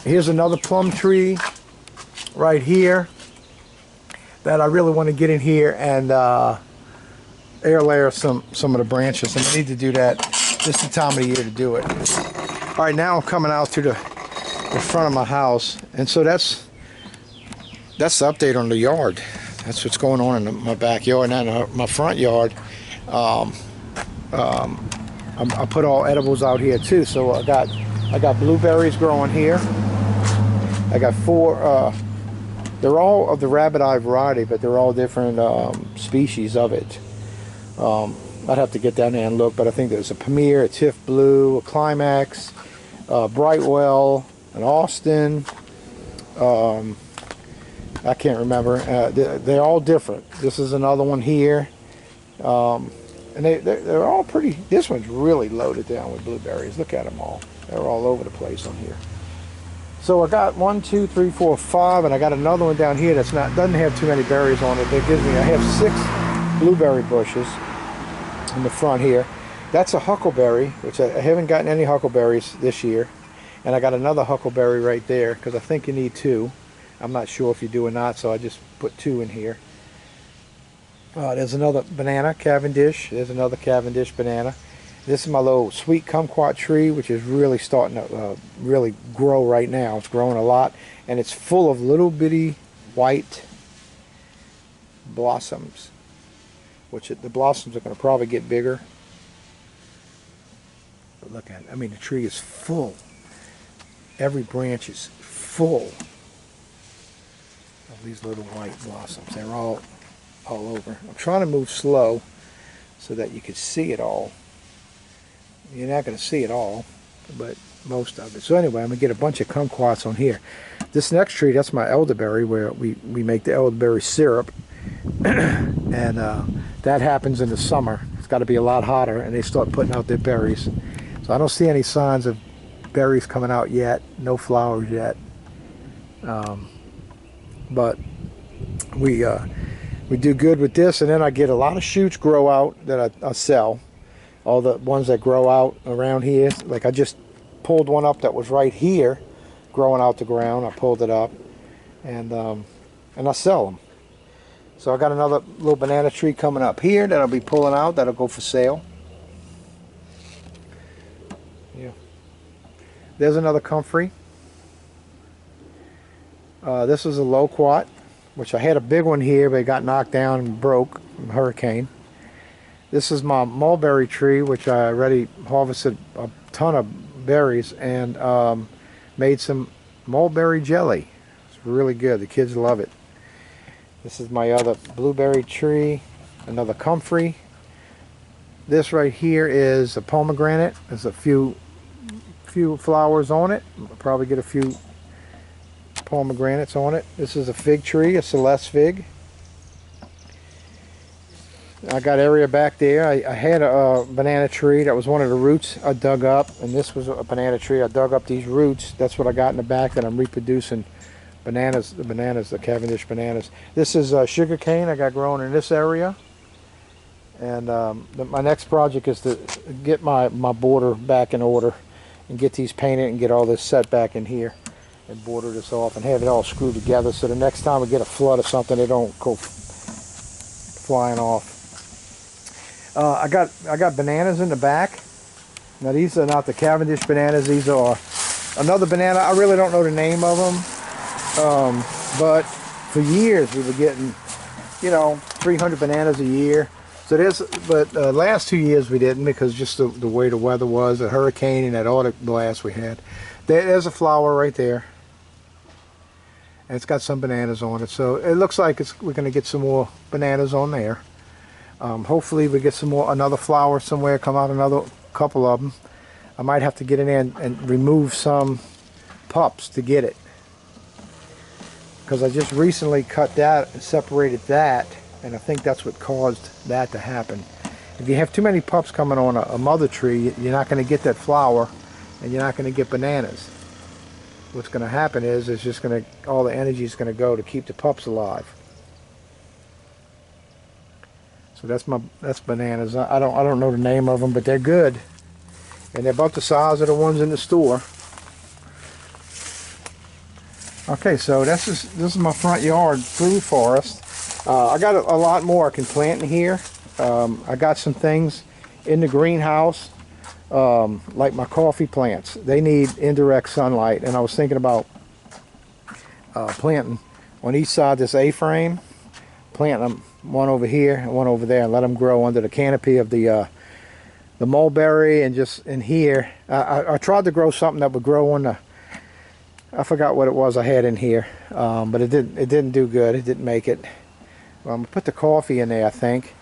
Here's another plum tree right here that I really want to get in here and air layer some of the branches, and I need to do that. This is the time of the year to do it. All right, now I'm coming out to the front of my house, and so that's the update on the yard. That's what's going on in my backyard and in my front yard. I put all edibles out here too. So I got blueberries growing here. I got 4. They're all of the rabbit eye variety, but they're all different species of it. I'd have to get down there and look, but I think there's a Premier, a Tiff Blue, a Climax, Brightwell, an Austin. I can't remember. They're all different. This is another one here. And they're all pretty. This one's really loaded down with blueberries. Look at them all. They're all over the place on here. So I got 1, 2, 3, 4, 5, and I got another one down here doesn't have too many berries on it. That gives me, I have 6 blueberry bushes in the front here. That's a huckleberry, which I haven't gotten any huckleberries this year. And I got another huckleberry right there, because I think you need 2. I'm not sure if you do or not, so I just put 2 in here. There's another banana, Cavendish. There's another Cavendish banana. This is my little sweet kumquat tree, which is really starting to really grow right now. It's growing a lot, and it's full of little bitty white blossoms, which the blossoms are going to probably get bigger. But look at it. I mean, the tree is full. Every branch is full of these little white blossoms. They're all over. I'm trying to move slow so that you can see it all. You're not going to see it all, but most of it. So anyway, I'm going to get a bunch of kumquats on here. This next tree, that's my elderberry, where we make the elderberry syrup. And that happens in the summer. It's got to be a lot hotter, and they start putting out their berries. So I don't see any signs of berries coming out yet. No flowers yet. But we do good with this, and then I get a lot of shoots grow out that I sell. All the ones that grow out around here, like I just pulled one up that was right here, growing out the ground. I pulled it up, and I sell them. So I got another little banana tree coming up here that I'll be pulling out. That'll go for sale. Yeah. There's another comfrey. This is a loquat, which I had a big one here, but it got knocked down and broke from a hurricane. This is my mulberry tree, which I already harvested a ton of berries and made some mulberry jelly. It's really good. The kids love it. This is my other blueberry tree, another comfrey. This right here is a pomegranate. There's a few flowers on it. I'll probably get a few pomegranates on it. This is a fig tree, a Celeste fig. I got area back there. I had a banana tree. That was one of the roots I dug up, and this was a banana tree. I dug up these roots. That's what I got in the back that I'm reproducing. Bananas, the Cavendish bananas. This is sugar cane I got growing in this area. And my next project is to get my border back in order and get these painted and get all this set back in here and border this off and have it all screwed together so the next time we get a flood or something, they don't go flying off. I got bananas in the back. Now these are not the Cavendish bananas. These are another banana. I really don't know the name of them. But for years we were getting, 300 bananas a year. So but last 2 years we didn't, because just the way the weather was, the hurricane and that auto blast we had. There's a flower right there. And it's got some bananas on it. So it looks like we're going to get some more bananas on there. Hopefully we get another flower somewhere, come out another couple of them. I might have to get in there and remove some pups to get it. because I just recently cut that and separated that, and I think that's what caused that to happen. If you have too many pups coming on a mother tree, you're not going to get that flower, and you're not going to get bananas. What's going to happen is it's just going to, all the energy is going to go to keep the pups alive. So that's bananas. I don't know the name of them, but they're good, and they're about the size of the ones in the store. Okay, so this is my front yard fruit forest. I got a lot more I can plant in here. I got some things in the greenhouse, like my coffee plants. They need indirect sunlight, and I was thinking about planting on each side of this A-frame, planting them one over here and one over there, and let them grow under the canopy of the mulberry. And just in here, I tried to grow something that would grow on the, I forgot what it was I had in here, but it didn't do good. It didn't make it. Well, I'm gonna put the coffee in there, I think.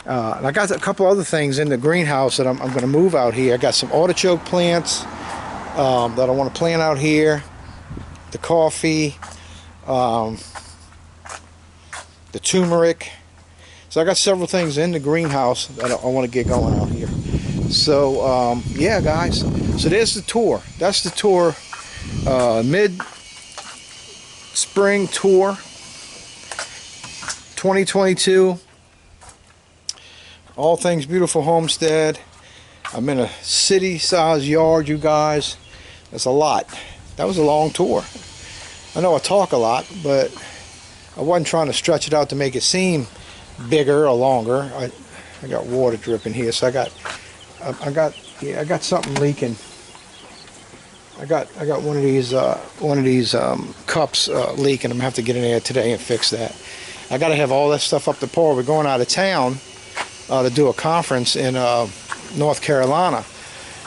And I got a couple other things in the greenhouse that I'm going to move out here. I got some artichoke plants that I want to plant out here. The coffee, the turmeric. So I got several things in the greenhouse that I want to get going out here. So yeah, guys. So there's the tour. That's the tour. Mid-spring tour 2022. All things beautiful homestead. I'm in a city-sized yard, you guys. That's a lot. That was a long tour. I know I talk a lot, but I wasn't trying to stretch it out to make it seem bigger or longer. I got water dripping here, so I got something leaking. I got one of these cups leaking. I'm gonna have to get in there today and fix that. I gotta have all that stuff up to par. We're going out of town to do a conference in North Carolina,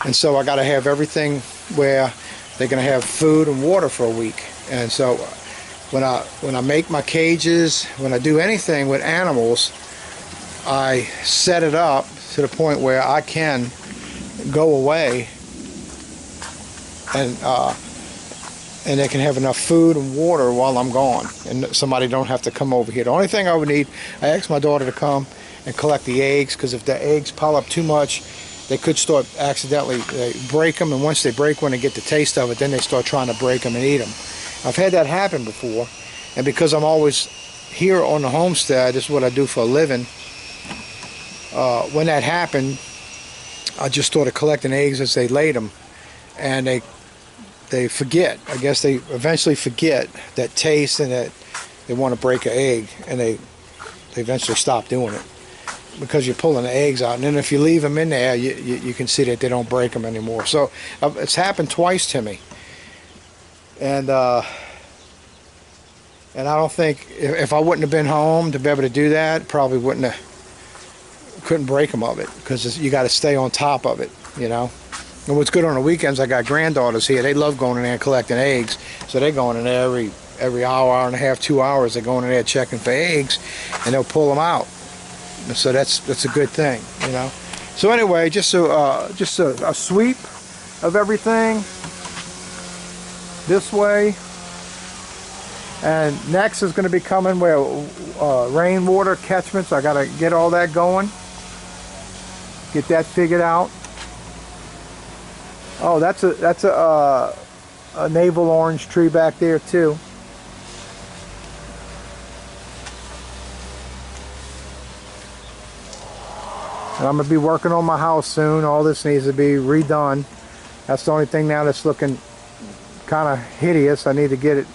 and so I got to have everything where they're going to have food and water for a week. And so when I make my cages, when I do anything with animals, I set it up to the point where I can go away and they can have enough food and water while I'm gone, and somebody don't have to come over here. The only thing I would need, I asked my daughter to come and collect the eggs, because if the eggs pile up too much, they could start accidentally break them, and once they break one and get the taste of it, then they start trying to break them and eat them. I've had that happen before, and because I'm always here on the homestead, this is what I do for a living, when that happened, I just started collecting eggs as they laid them, and they forget. I guess they eventually forget that taste, and that they want to break an egg, and they eventually stop doing it, because you're pulling the eggs out, and then if you leave them in there, you can see that they don't break them anymore. So it's happened twice to me, and I don't think, if I wouldn't have been home to be able to do that, probably couldn't break them of it, because you got to stay on top of it, you know. And what's good on the weekends, I got granddaughters here. They love going in there and collecting eggs, so they're going in there every hour and a half, 2 hours. They're going in there checking for eggs, and they'll pull them out. So that's a good thing, you know. So anyway, just a sweep of everything this way, and next is going to be coming where rainwater catchments. I got to get all that going, get that figured out. Oh, that's a navel orange tree back there too. And I'm going to be working on my house soon. All this needs to be redone. That's the only thing now that's looking kind of hideous. I need to get it.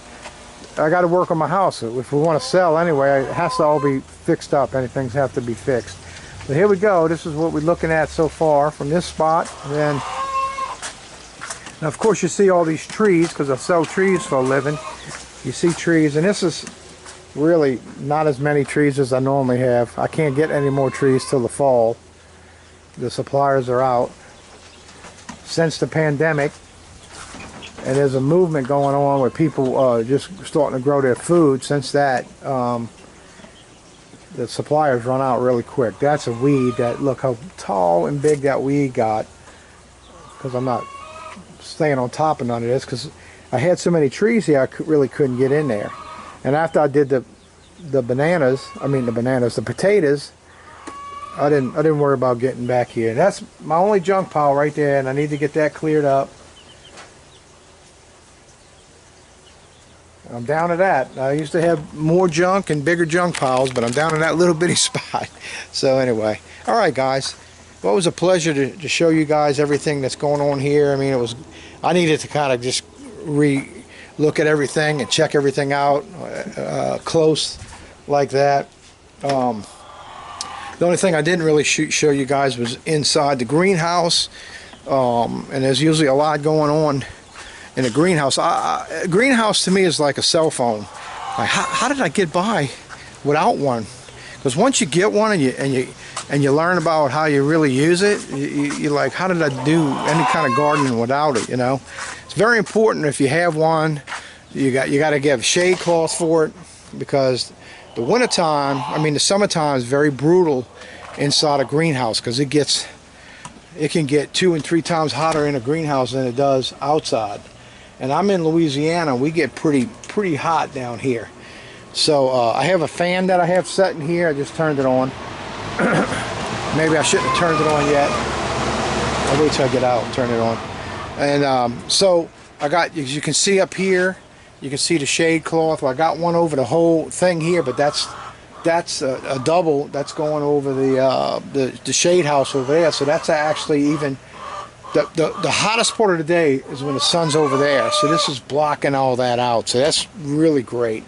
I got to work on my house. If we want to sell anyway, it has to all be fixed up. Anything's have to be fixed. But here we go. This is what we're looking at so far from this spot. And then, now of course you see all these trees, because I sell trees for a living. You see trees, and this is really not as many trees as I normally have. I can't get any more trees till the fall. The suppliers are out since the pandemic, and there's a movement going on where people just starting to grow their food. Since that, the suppliers run out really quick. That's a weed. That, look how tall and big that weed got, because I'm not staying on top of none of this, because I had so many trees here I really couldn't get in there. And after I did the bananas, the potatoes, I didn't worry about getting back here. That's my only junk pile right there, and I need to get that cleared up. I'm down to that. I used to have more junk and bigger junk piles, but I'm down to that little bitty spot. So anyway, all right, guys. Well, it was a pleasure to show you guys everything that's going on here. I mean, I needed to kind of just look at everything and check everything out close like that. The only thing I didn't really show you guys was inside the greenhouse, and there's usually a lot going on in a greenhouse. A greenhouse to me is like a cell phone. Like, how did I get by without one? Because once you get one and you learn about how you really use it, you're like, how did I do any kind of gardening without it? You know, it's very important. If you have one, you got to get shade cloth for it, because the wintertime, the summertime is very brutal inside a greenhouse, because it can get 2 and 3 times hotter in a greenhouse than it does outside. And I'm in Louisiana. We get pretty hot down here. So I have a fan that I have set in here. I just turned it on. Maybe I shouldn't have turned it on yet. I'll wait till I get out and turn it on. And so I got, as you can see up here, you can see the shade cloth. Well, I got one over the whole thing here, but that's a double. That's going over the shade house over there. So that's actually even the hottest part of the day is when the sun's over there. So this is blocking all that out. So that's really great.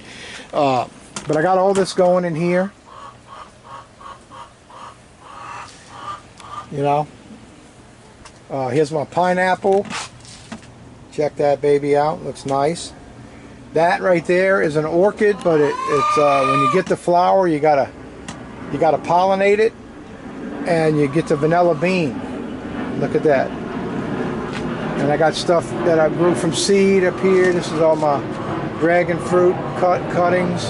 But I got all this going in here. You know, here's my pineapple. Check that baby out. Looks nice. That right there is an orchid, but it's when you get the flower, you gotta pollinate it, and you get the vanilla bean. Look at that. And I got stuff that I grew from seed up here. This is all my dragon fruit cuttings.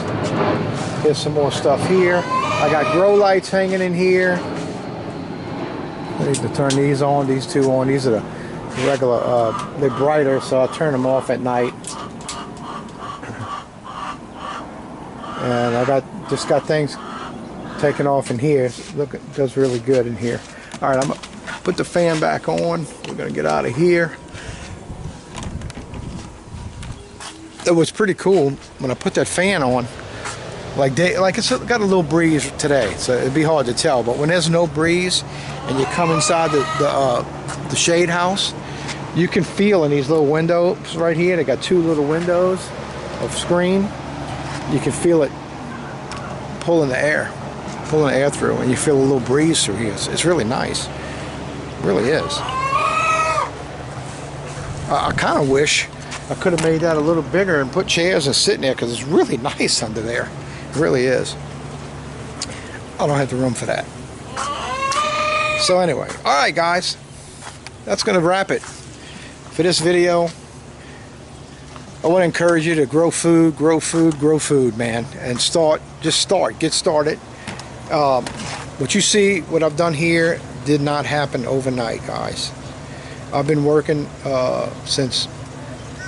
Here's some more stuff here. I got grow lights hanging in here. I need to turn these on, these two on. These are the regular, they're brighter, so I'll turn them off at night. And I just got things taken off in here. Look, it does really good in here. All right, I'm gonna put the fan back on. We're gonna get out of here. It was pretty cool when I put that fan on. Like it's got a little breeze today, so it'd be hard to tell. But when there's no breeze and you come inside the shade house, you can feel in these little windows right here. They got 2 little windows of screen. You can feel it pulling the air through, and you feel a little breeze through here. It's really nice. It really is. I kind of wish I could have made that a little bigger and put chairs and sit in there, because it's really nice under there. It really is. I don't have the room for that. So anyway, all right, guys, that's going to wrap it for this video. I want to encourage you to grow food, man, and get started. What you see, what I've done here, did not happen overnight, guys. I've been working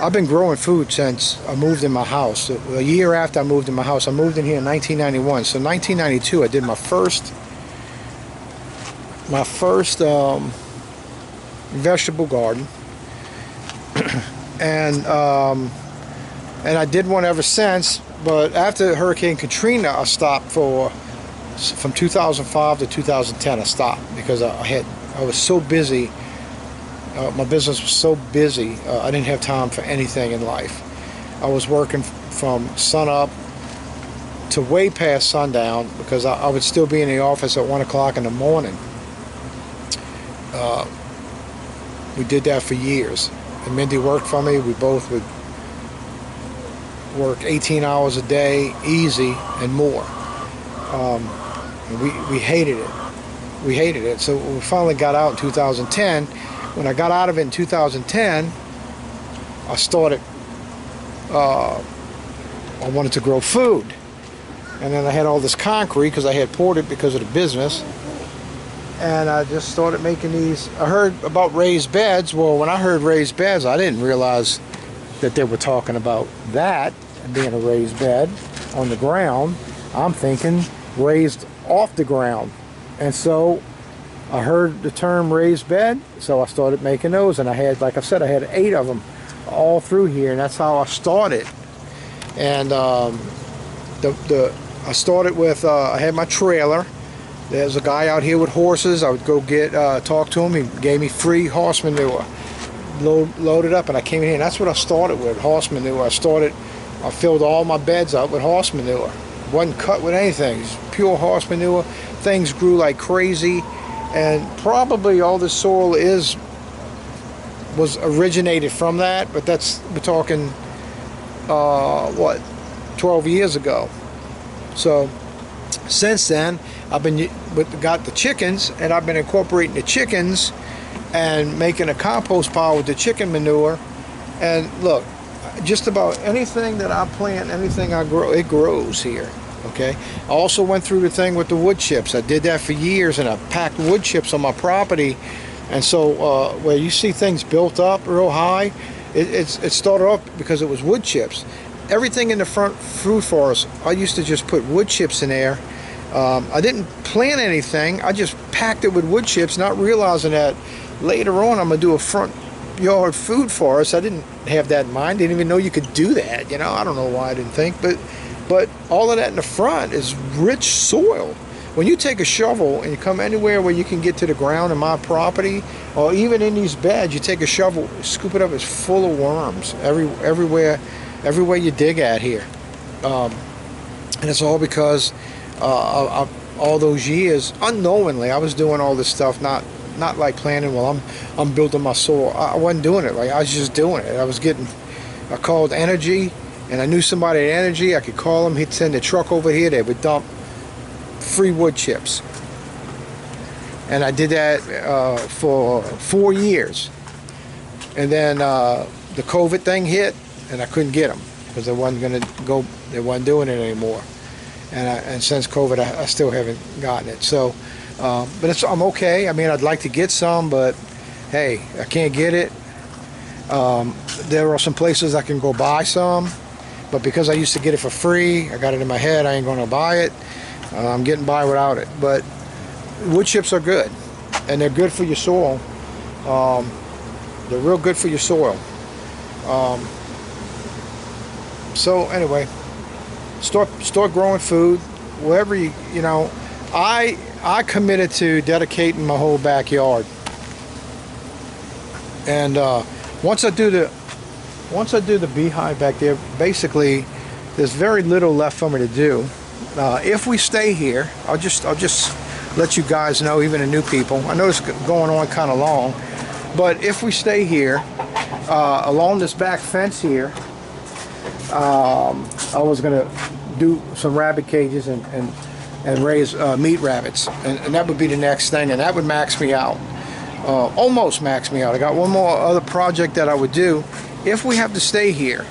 I've been growing food since I moved in my house. A year after I moved in my house, I moved in here in 1991. So 1992, I did my first vegetable garden, and I did one ever since. But after Hurricane Katrina, I stopped from 2005 to 2010. I stopped because I was so busy. My business was so busy, I didn't have time for anything in life. I was working from sunup to way past sundown, because I would still be in the office at 1 o'clock in the morning. We did that for years. And Mindy worked for me. We both would work 18 hours a day, easy, and more. We hated it. We hated it. So we finally got out in 2010. When I got out of it in 2010, I started, I wanted to grow food. And then I had all this concrete, because I had poured it because of the business. And I just started making these. I heard about raised beds. Well, when I heard raised beds, I didn't realize that they were talking about that. being a raised bed on the ground, I'm thinking raised off the ground. And so I heard the term raised bed, so I started making those, and I had, like I said, I had 8 of them all through here, and that's how I started. And I started with, I had my trailer. There's a guy out here with horses. I would go talk to him. He gave me free horse manure, loaded up, and I came in here, and that's what I started with, horse manure. I filled all my beds up with horse manure. Wasn't cut with anything, just pure horse manure. Things grew like crazy, and probably all the soil was originated from that, but we're talking, what, 12 years ago. So since then, I've got the chickens, and I've been incorporating the chickens and making a compost pile with the chicken manure. And look, just about anything that I plant, anything I grow, it grows here. Okay. I also went through the thing with the wood chips. I did that for years, and I packed wood chips on my property. And so where you see things built up real high, it started off because it was wood chips. Everything in the front fruit forest, I used to just put wood chips in there. I didn't plant anything. I just packed it with wood chips, not realizing that later on I'm going to do a front yard food forest. I didn't have that in mind. Didn't even know you could do that. You know, I don't know why I didn't think, but all of that in the front is rich soil. When you take a shovel and you come anywhere where you can get to the ground in my property, or even in these beds, you take a shovel, scoop it up, it's full of worms everywhere you dig at here. And it's all because of all those years, unknowingly, I was doing all this stuff, not like planning, well, I'm building my soil. I wasn't doing it. Like, I was just doing it. I called Energy, and I knew somebody at Energy. I could call them. He'd send a truck over here. They would dump free wood chips. And I did that for 4 years. And then the COVID thing hit, and I couldn't get them because they wasn't doing it anymore. And since COVID, I still haven't gotten it. So, but I'm okay. I mean, I'd like to get some, but hey, I can't get it. There are some places I can go buy some, but because I used to get it for free, I got it in my head, I ain't going to buy it. I'm getting by without it. But wood chips are good, and they're good for your soil. They're real good for your soil. So anyway, start growing food wherever you know. I committed to dedicating my whole backyard, and once I do the beehive back there, basically there's very little left for me to do. If we stay here, I'll just let you guys know, even the new people. I know it's going on kind of long, but if we stay here along this back fence here, I was gonna do some rabbit cages and raise meat rabbits, and that would be the next thing, and that would max me out, almost max me out. I got one more other project that I would do if we have to stay here,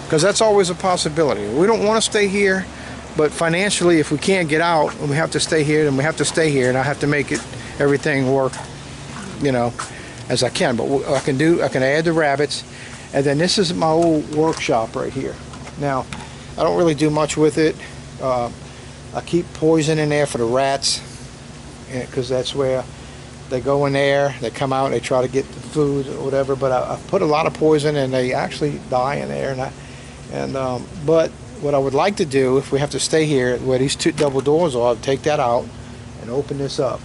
because that's always a possibility. We don't want to stay here, but financially, if we can't get out and we have to stay here, then we have to stay here, and I have to make everything work, you know, as I can. But I can add the rabbits, and then this is my old workshop right here. Now, I don't really do much with it. I keep poison in there for the rats, because that's where they go in there, they come out, they try to get the food or whatever. But I put a lot of poison, and they actually die in there. But what I would like to do, if we have to stay here, where these 2 double doors are, I'd take that out and open this up.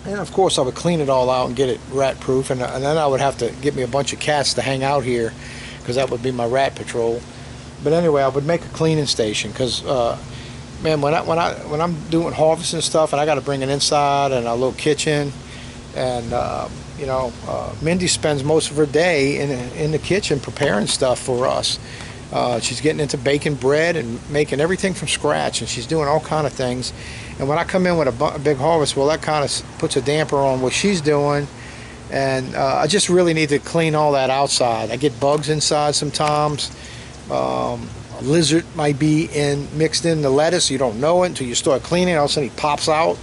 And of course, I would clean it all out and get it rat proof, and then I would have to get me a bunch of cats to hang out here, because that would be my rat patrol. But anyway, I would make a cleaning station, because man, when I'm doing harvesting stuff, and I got to bring it inside and a little kitchen, and Mindy spends most of her day in the kitchen preparing stuff for us. She's getting into baking bread and making everything from scratch, and she's doing all kind of things. And when I come in with a big harvest, well, that kind of puts a damper on what she's doing, and I just really need to clean all that outside. I get bugs inside sometimes. A lizard might be mixed in the lettuce. You don't know it until you start cleaning. All of a sudden he pops out.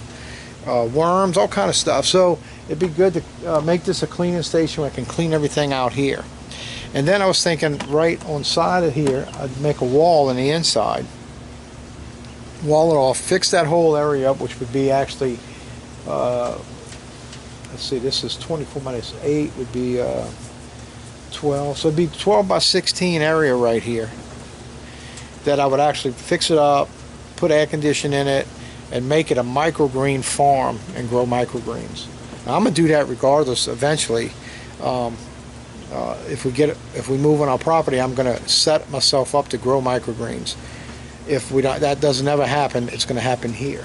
Worms, all kind of stuff. So it'd be good to make this a cleaning station where I can clean everything out here. And then I was thinking right on side of here, I'd make a wall on the inside. Wall it off, fix that whole area up, which would be actually, let's see, this is 24 minus 8 would be 12. So it'd be 12 by 16 area right here that I would actually fix it up, put air conditioning in it, and make it a microgreen farm and grow microgreens. Now, I'm gonna do that regardless eventually. If we move on our property, I'm gonna set myself up to grow microgreens. If we don't, that doesn't ever happen, it's gonna happen here.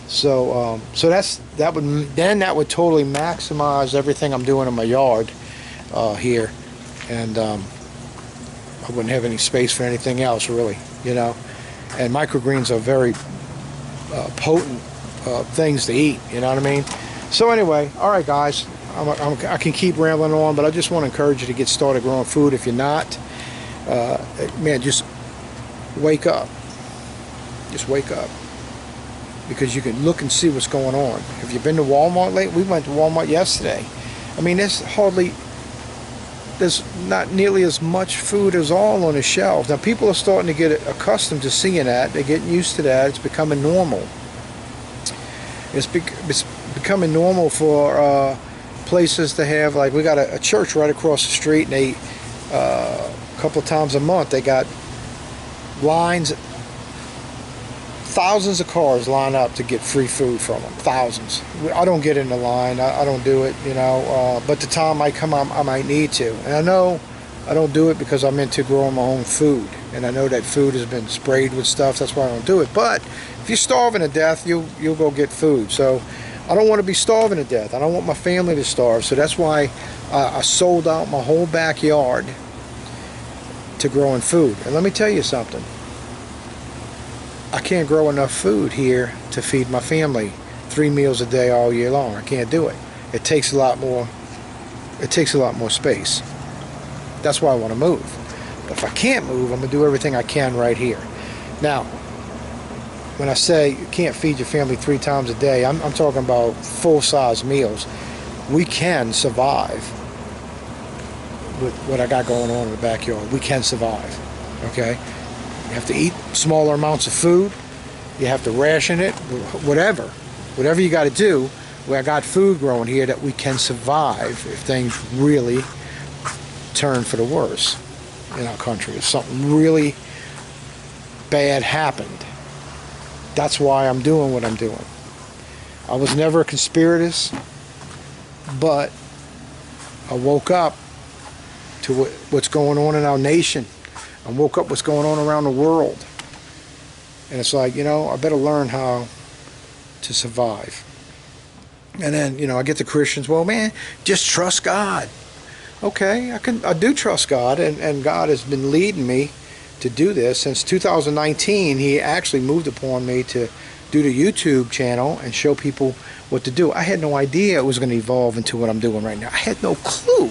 So that would totally maximize everything I'm doing in my yard here, and I wouldn't have any space for anything else really, you know. And microgreens are very potent things to eat, you know what I mean? So anyway, all right guys, I can keep rambling on, but I just want to encourage you to get started growing food. If you're not, man, just wake up. Just wake up, because you can look and see what's going on. Have you been to Walmart lately? We went to Walmart yesterday. I mean, there's not nearly as much food as all on the shelves. Now, people are starting to get accustomed to seeing that. They're getting used to that. It's becoming normal. It's becoming normal for places to have, like, we got a church right across the street, and they a couple of times a month they got lines, thousands of cars line up to get free food from them. Thousands. I don't get in the line. I don't do it, you know. But the time might come, I might need to. And I know I don't do it because I'm into growing my own food. And I know that food has been sprayed with stuff. That's why I don't do it. But if you're starving to death, you'll go get food. So I don't want to be starving to death. I don't want my family to starve. So that's why I sold out my whole backyard to growing food. And let me tell you something. I can't grow enough food here to feed my family 3 meals a day all year long. I can't do it. It takes a lot more. It takes a lot more space. That's why I want to move. But if I can't move, I'm gonna do everything I can right here. Now, when I say you can't feed your family 3 times a day, I'm talking about full-size meals. We can survive with what I got going on in the backyard. We can survive. Okay. You have to eat smaller amounts of food. You have to ration it, whatever you got to do. I got food growing here that we can survive if things really turn for the worse in our country. If something really bad happened. That's why I'm doing what I'm doing. I was never a conspiratist, but I woke up to what's going on in our nation. I woke up what's going on around the world. And it's like, you know, I better learn how to survive. And then, you know, I get the Christians, well, man, just trust God. Okay, I do trust God, and God has been leading me to do this. Since 2019, he actually moved upon me to do the YouTube channel and show people what to do. I had no idea it was going to evolve into what I'm doing right now. I had no clue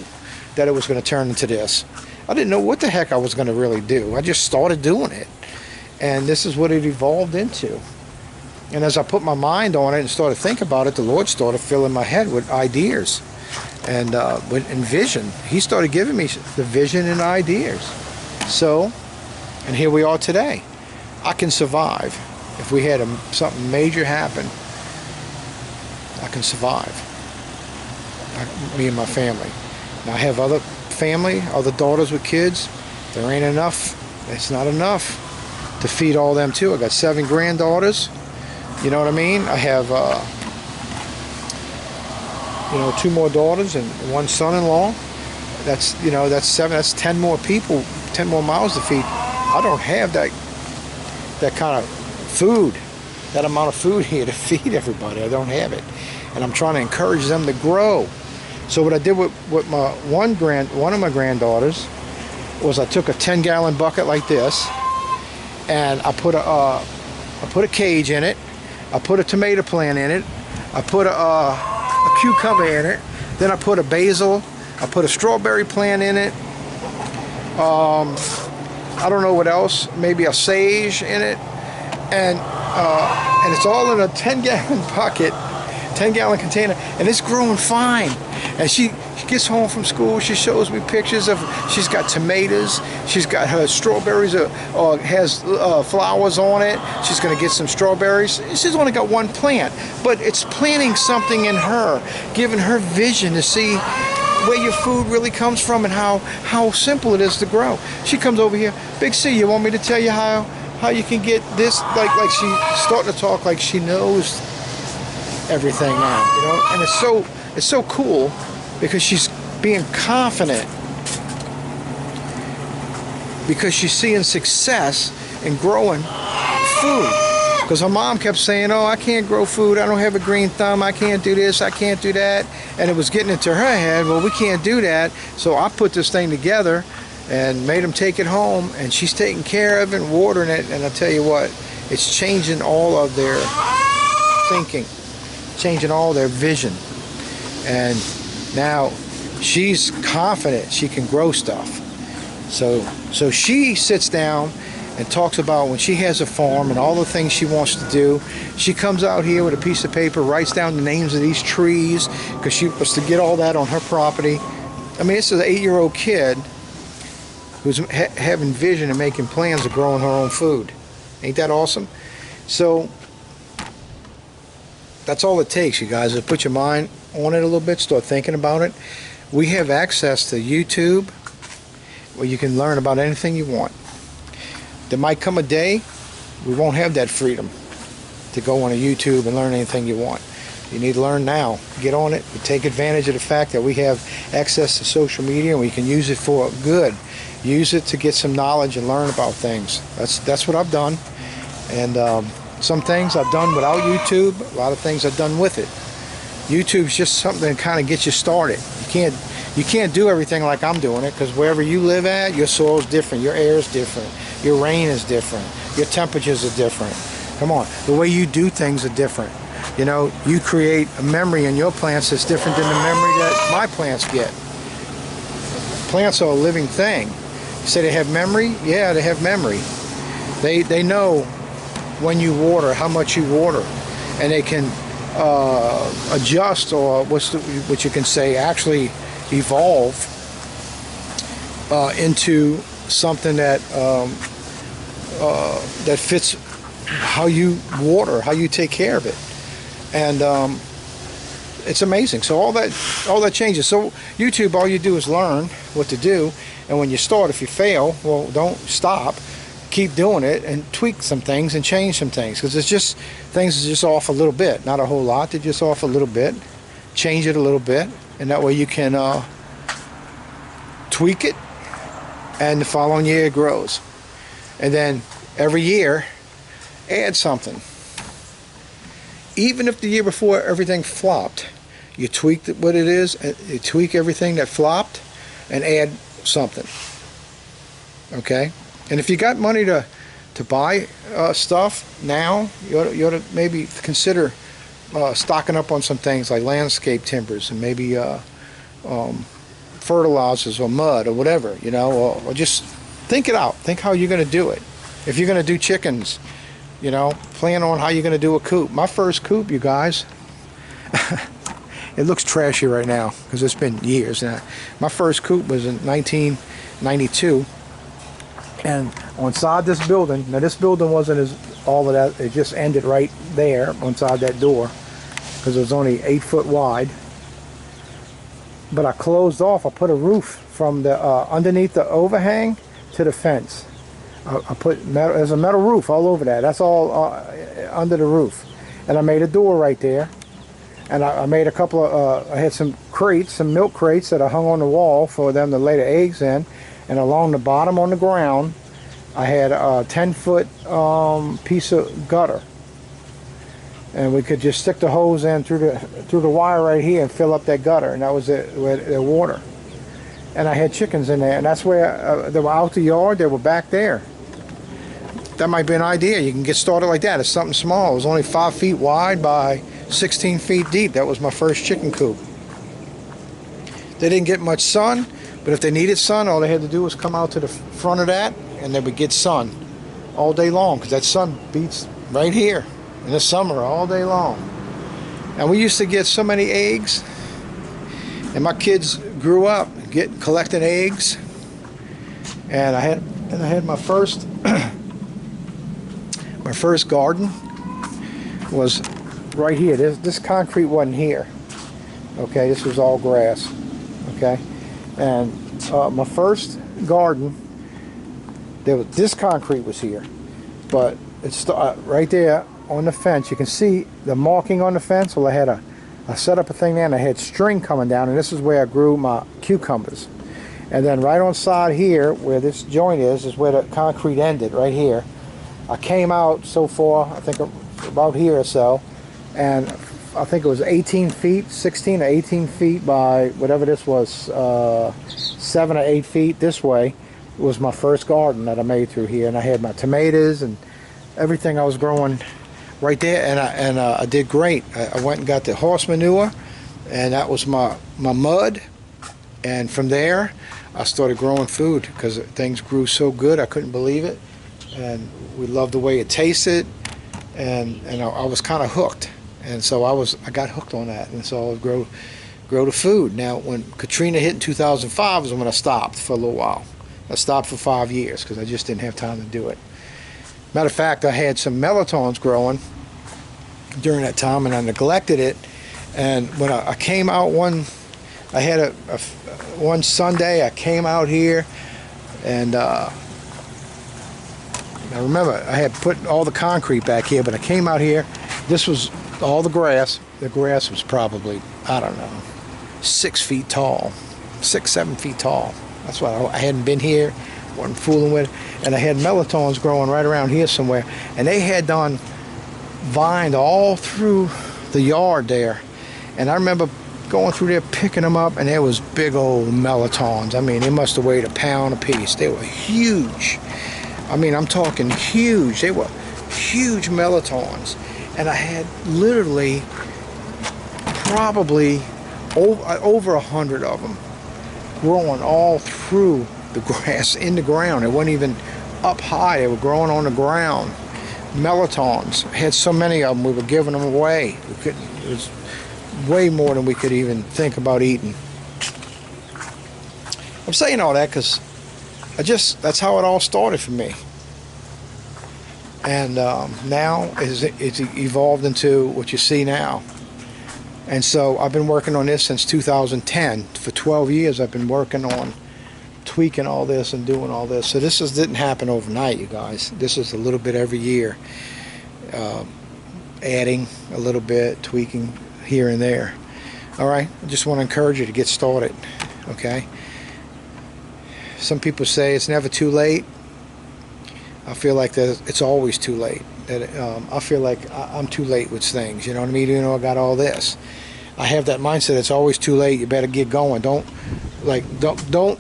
that it was going to turn into this. I didn't know what the heck I was going to really do. I just started doing it. And this is what it evolved into. And as I put my mind on it and started thinking about it, the Lord started filling my head with ideas and vision. He started giving me the vision and ideas. So, and here we are today. I can survive. If we had something major happen, I can survive. Me and my family. Now I have other family, other daughters with kids. There ain't enough. It's not enough to feed all them too. I got 7 granddaughters. You know what I mean? I have, you know, 2 more daughters and 1 son-in-law. That's, you know, that's 7. That's 10 more people, 10 more mouths to feed. I don't have that kind of food, that amount of food here to feed everybody. I don't have it, and I'm trying to encourage them to grow. So what I did with my one of my granddaughters was I took a 10-gallon bucket like this, and I put a cage in it. I put a tomato plant in it. I put a cucumber in it. Then I put a basil. I put a strawberry plant in it. I don't know what else. Maybe a sage in it, and it's all in a 10-gallon bucket, 10-gallon container, and it's growing fine. And she gets home from school, she shows me pictures of, she's got tomatoes, she's got her strawberries, has flowers on it. She's going to get some strawberries. She's only got one plant, but it's planting something in her, giving her vision to see where your food really comes from and how simple it is to grow. She comes over here, Big C, you want me to tell you how you can get this? Like she's starting to talk like she knows everything now, you know? And it's so cool because she's being confident, because she's seeing success in growing food. Because her mom kept saying, oh, I can't grow food, I don't have a green thumb, I can't do this, I can't do that. And it was getting into her head, well, we can't do that. So I put this thing together and made them take it home, and she's taking care of it and watering it. And I'll tell you what, it's changing all of their thinking, changing all their vision. And now she's confident she can grow stuff. So she sits down and talks about when she has a farm and all the things she wants to do. She comes out here with a piece of paper, writes down the names of these trees, because she wants to get all that on her property. I mean, this is an 8-year-old kid who's having vision and making plans of growing her own food. Ain't that awesome? So that's all it takes, you guys, is put your mind on it a little bit, start thinking about it. We have access to YouTube where you can learn about anything you want. There might come a day we won't have that freedom to go on a YouTube and learn anything you want. You need to learn now. Get on it. Take advantage of the fact that we have access to social media and we can use it for good. Use it to get some knowledge and learn about things. That's what I've done. And some things I've done without YouTube. A lot of things I've done with it. YouTube's just something to kind of get you started. You can't do everything like I'm doing it, because wherever you live at, your soil's different, your air's different, your rain is different, your temperatures are different. Come on, the way you do things are different. You know, you create a memory in your plants that's different than the memory that my plants get. Plants are a living thing. You say they have memory? Yeah, they have memory. They know when you water, how much you water, and they can adjust, or what you can say, actually evolve into something that that fits how you water, how you take care of it. And it's amazing. So all that changes. So YouTube, all you do is learn what to do, and when you start, if you fail, well, don't stop. Keep doing it and tweak some things and change some things, because it's just things are just off a little bit, not a whole lot. They're just off a little bit. Change it a little bit, and that way you can tweak it, and the following year it grows. And then every year add something. Even if the year before everything flopped, you tweak what it is, and you tweak everything that flopped and add something. Okay? And if you got money to buy stuff now, you ought to maybe consider stocking up on some things like landscape timbers, and maybe fertilizers or mud or whatever, you know, or just think it out. Think how you're going to do it. If you're going to do chickens, you know, plan on how you're going to do a coop. My first coop, you guys, it looks trashy right now because it's been years now. My first coop was in 1992. And inside this building, now this building wasn't all of that, it just ended right there inside that door, because it was only 8 foot wide. But I closed off, I put a roof from the underneath the overhang to the fence. I put metal, there's a metal roof all over that. That's all under the roof. And I made a door right there. And I made a couple of, I had some crates, some milk crates that I hung on the wall for them to lay the eggs in. And along the bottom on the ground, I had a 10-foot piece of gutter. And we could just stick the hose in through the wire right here and fill up that gutter. And that was the water. And I had chickens in there. And that's where they were out the yard. They were back there. That might be an idea. You can get started like that. It's something small. It was only 5 feet wide by 16 feet deep. That was my first chicken coop. They didn't get much sun. But if they needed sun, all they had to do was come out to the front of that, and they would get sun all day long, because that sun beats right here in the summer all day long. And we used to get so many eggs. And my kids grew up collecting eggs, and I had my first my first garden was right here. This concrete wasn't here. Okay, this was all grass. Okay, and my first garden, this concrete was here, but it's right there on the fence. You can see the marking on the fence. Well, I set up a thing there, and I had string coming down, and this is where I grew my cucumbers. And then right on side here, where this joint is where the concrete ended, right here. I came out so far, I think about here or so, and I think it was 18 feet, 16 or 18 feet by whatever this was, 7 or 8 feet this way. It was my first garden that I made through here, and I had my tomatoes and everything I was growing right there, and I did great. I went and got the horse manure, and that was my mud, and from there I started growing food because things grew so good I couldn't believe it, and we loved the way it tasted, and I was kind of hooked, and so I got hooked on that, and so I would grow the food. Now when Katrina hit in 2005 was when I stopped for a little while. I stopped for 5 years because I just didn't have time to do it. Matter of fact, I had some melatones growing during that time, and I neglected it. And when I came out one Sunday, I came out here, and I remember I had put all the concrete back here, but I came out here. This was all the grass. The grass was probably, I don't know, 6 feet tall, 6, 7 feet tall. That's why I hadn't been here, wasn't fooling with it. And I had melatones growing right around here somewhere, and they had done vined all through the yard there. And I remember going through there picking them up, and there was big old melatones. I mean, they must have weighed a pound apiece. They were huge. I mean, I'm talking huge. They were huge melatones, and I had literally probably over 100 of them growing all through the grass in the ground. It wasn't even up high. They were growing on the ground. Melatones. I had so many of them, we were giving them away. It was way more than we could even think about eating. I'm saying all that because that's how it all started for me. And now it's evolved into what you see now. And so I've been working on this since 2010. For 12 years I've been working on tweaking all this and doing all this. So this didn't happen overnight, you guys. This is a little bit every year. Adding a little bit, tweaking here and there. Alright, I just want to encourage you to get started. Okay? Some people say it's never too late. I feel like that it's always too late. I feel like I'm too late with things. You know what I mean? You know, I got all this. I have that mindset. It's always too late. You better get going. Don't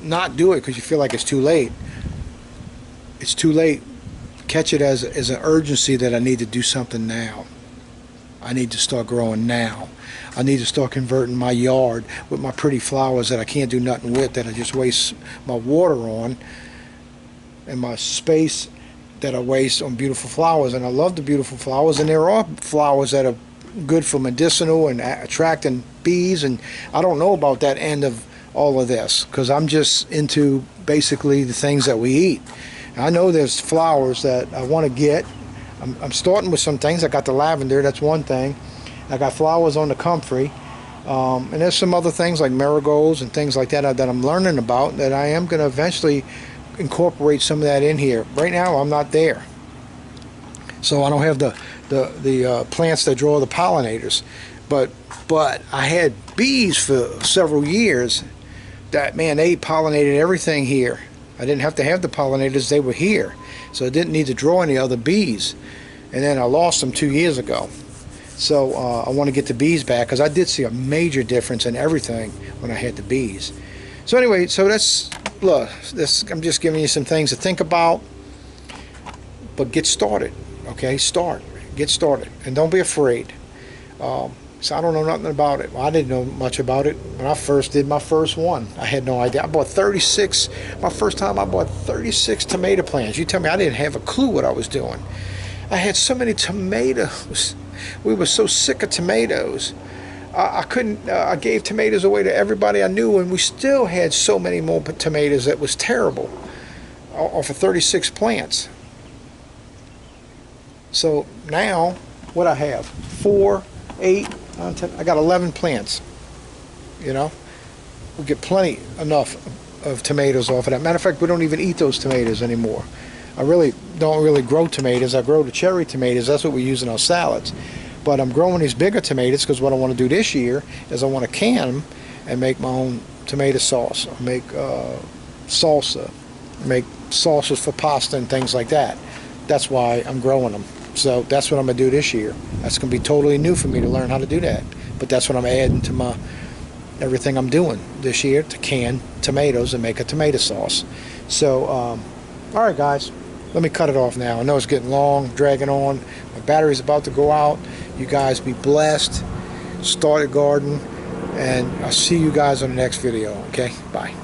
not do it because you feel like it's too late. It's too late. Catch it as an urgency that I need to do something now. I need to start growing now. I need to start converting my yard with my pretty flowers that I can't do nothing with, that I just waste my water on, and my space that I waste on beautiful flowers. And I love the beautiful flowers, and there are flowers that are good for medicinal and attracting bees, and I don't know about that end of all of this because I'm just into basically the things that we eat. I know there's flowers that I want to get. I'm starting with some things. I got the lavender, that's one thing. I got flowers on the comfrey, and there's some other things like marigolds and things like that I'm learning about that I am going to eventually incorporate some of that in here. Right now I'm not there, so I don't have the plants that draw the pollinators, but I had bees for several years that, man, they pollinated everything here. I didn't have to have the pollinators, they were here, so I didn't need to draw any other bees. And then I lost them 2 years ago, so I want to get the bees back because I did see a major difference in everything when I had the bees. So anyway, so look, I'm just giving you some things to think about, but get started. Okay, get started, and don't be afraid. So I don't know nothing about it. Well, I didn't know much about it when I first did my first one. I had no idea. I bought 36. My first time I bought 36 tomato plants. You tell me I didn't have a clue what I was doing. I had so many tomatoes. We were so sick of tomatoes. I couldn't. I gave tomatoes away to everybody I knew, and we still had so many more tomatoes that was terrible off of 36 plants. So now, what I have? 4, 8, 9, 10. I got 11 plants. You know, we get plenty enough of tomatoes off of that. Matter of fact, we don't even eat those tomatoes anymore. I really don't really grow tomatoes. I grow the cherry tomatoes. That's what we use in our salads. But I'm growing these bigger tomatoes because what I want to do this year is I want to can them and make my own tomato sauce, or make salsa, make sauces for pasta and things like that. That's why I'm growing them. So that's what I'm going to do this year. That's going to be totally new for me to learn how to do that. But that's what I'm adding to my everything I'm doing this year, to can tomatoes and make a tomato sauce. So, all right, guys. Let me cut it off now. I know it's getting long, dragging on. My battery's about to go out. You guys be blessed. Start a garden. And I'll see you guys on the next video. Okay? Bye.